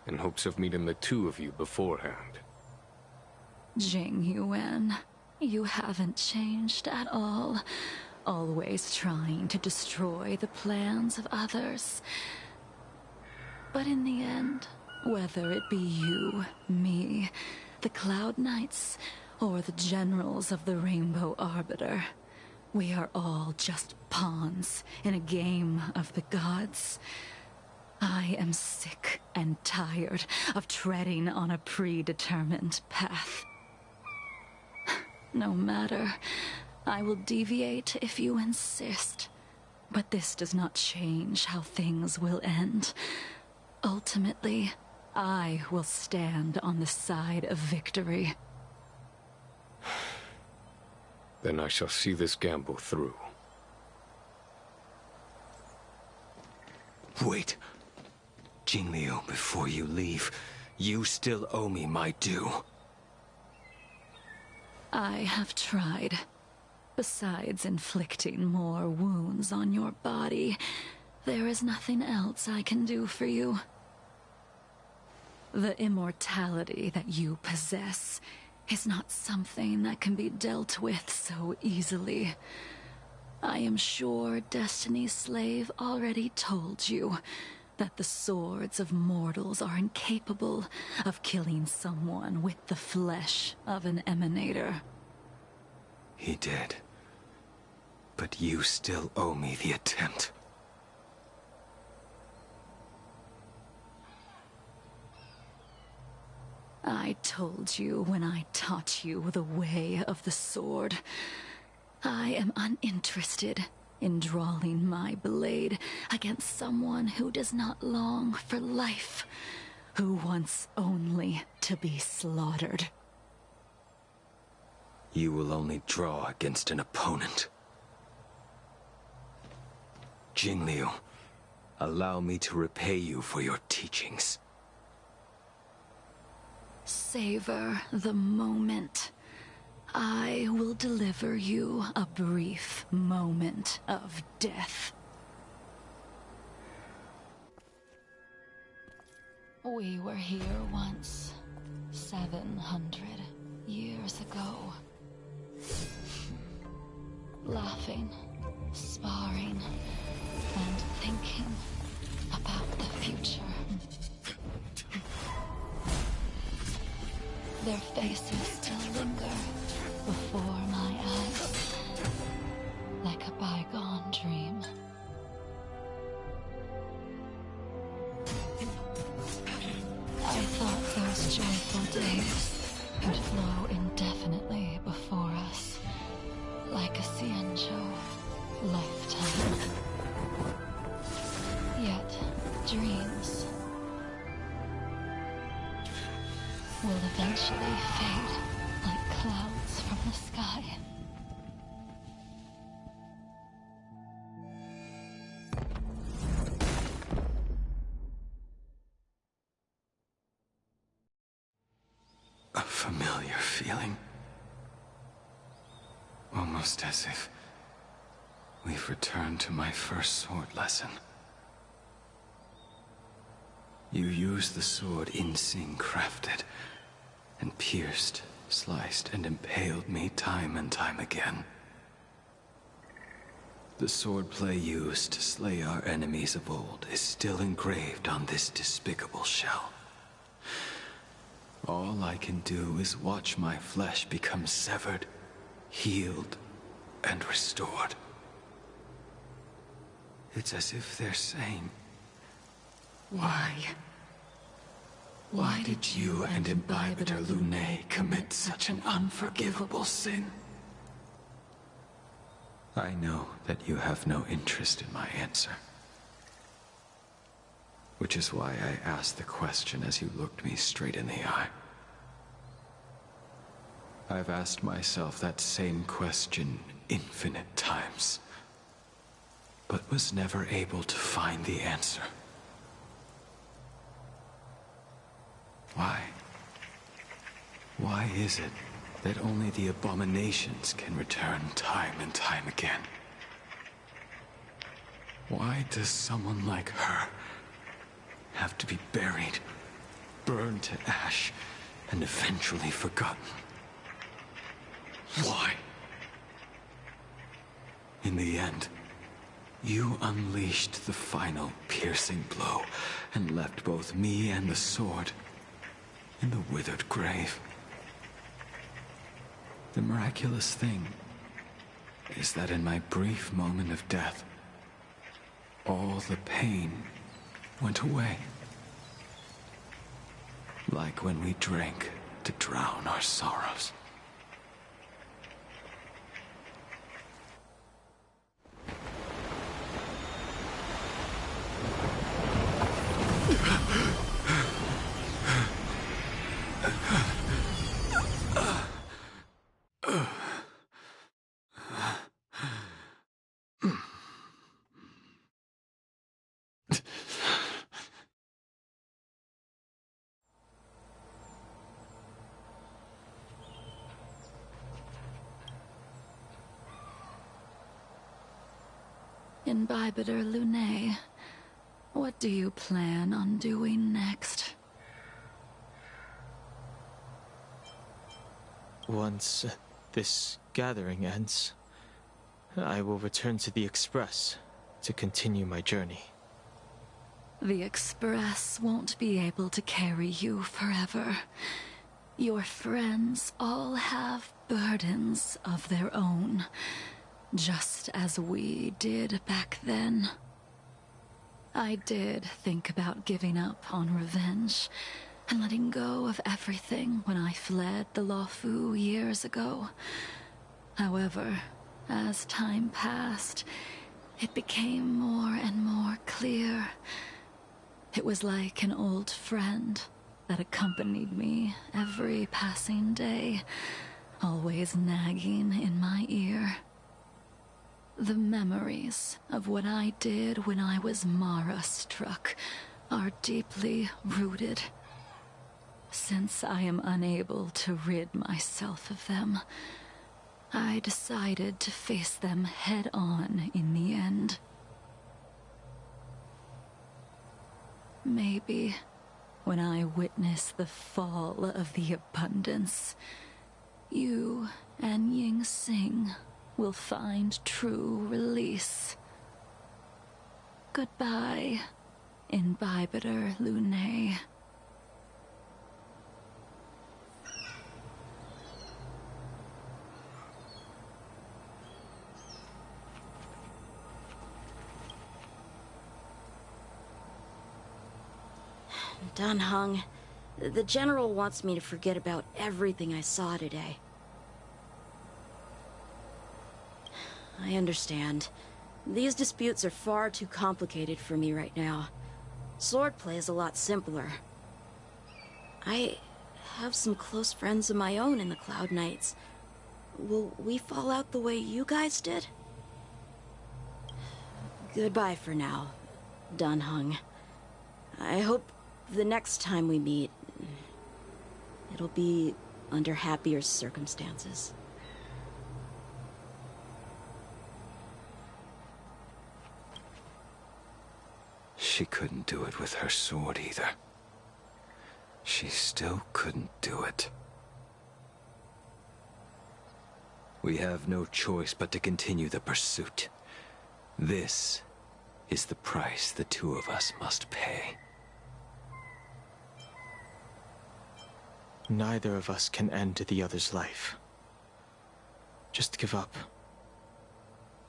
in hopes of meeting the two of you beforehand. Jing Yuan, you haven't changed at all. Always trying to destroy the plans of others. But in the end, whether it be you, me, the Cloud Knights, or the generals of the Rainbow Arbiter, we are all just pawns in a game of the gods. I am sick and tired of treading on a predetermined path. No matter, I will deviate if you insist. But this does not change how things will end. Ultimately, I will stand on the side of victory. Then I shall see this gamble through. Wait. Jingliu, before you leave, you still owe me my due. I have tried. Besides inflicting more wounds on your body, there is nothing else I can do for you. The immortality that you possess is not something that can be dealt with so easily. I am sure Destiny's Slave already told you that the swords of mortals are incapable of killing someone with the flesh of an emanator. He did. But you still owe me the attempt. I told you when I taught you the way of the sword. I am uninterested in drawing my blade against someone who does not long for life, who wants only to be slaughtered. You will only draw against an opponent. Jingliu, allow me to repay you for your teachings. Savor the moment. I will deliver you a brief moment of death. We were here once, 700 years ago. Laughing, sparring, and thinking about the future. Their faces still linger before my eyes, like a bygone dream. I thought those joyful days could flow indefinitely before us, like a Xianzhou lifetime. Yet, dreams will eventually fade like clouds from the sky. A familiar feeling. Almost as if we've returned to my first sword lesson. You used the sword Insing crafted, and pierced, sliced, and impaled me time and time again. The swordplay used to slay our enemies of old is still engraved on this despicable shell. All I can do is watch my flesh become severed, healed, and restored. It's as if they're saying, Why? Why did you and Imbibitor Lunae commit such an unforgivable sin? I know that you have no interest in my answer. Which is why I asked the question as you looked me straight in the eye. I've asked myself that same question infinite times, but was never able to find the answer. Why? Why is it that only the abominations can return time and time again? Why does someone like her have to be buried, burned to ash, and eventually forgotten? Why? In the end, you unleashed the final piercing blow and left both me and the sword in the withered grave. The miraculous thing is that in my brief moment of death, all the pain went away. Like when we drank to drown our sorrows. Imbibitor Lunae, what do you plan on doing next? Once this gathering ends, I will return to the Express to continue my journey. The Express won't be able to carry you forever. Your friends all have burdens of their own, just as we did back then. I did think about giving up on revenge and letting go of everything when I fled the Luofu years ago. However, as time passed, it became more and more clear. It was like an old friend that accompanied me every passing day, always nagging in my ear. The memories of what I did when I was Mara-struck are deeply rooted. Since I am unable to rid myself of them, I decided to face them head-on in the end. Maybe when I witness the fall of the abundance, you and Ying Sing will find true release. Goodbye, Imbibitor Lunae. Dan Heng, the General wants me to forget about everything I saw today. I understand. These disputes are far too complicated for me right now. Swordplay is a lot simpler. I have some close friends of my own in the Cloud Knights. Will we fall out the way you guys did? Goodbye for now, Dan Heng. I hope the next time we meet, it'll be under happier circumstances. She couldn't do it with her sword either. She still couldn't do it. We have no choice but to continue the pursuit. This is the price the two of us must pay. Neither of us can end the other's life. Just give up.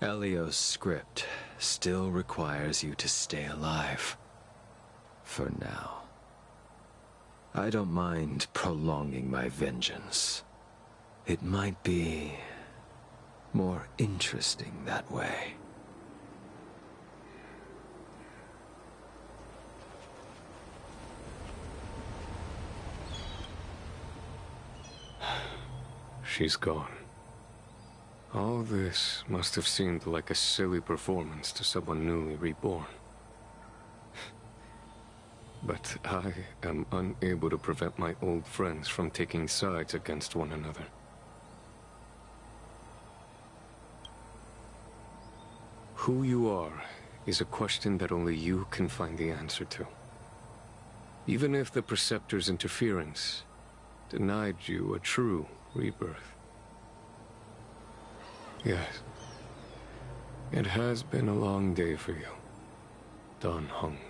Elio's script still requires you to stay alive. For now. I don't mind prolonging my vengeance. It might be more interesting that way. She's gone. All this must have seemed like a silly performance to someone newly reborn. But I am unable to prevent my old friends from taking sides against one another. Who you are is a question that only you can find the answer to. Even if the Preceptor's interference denied you a true rebirth. Yes, it has been a long day for you, Dan Heng.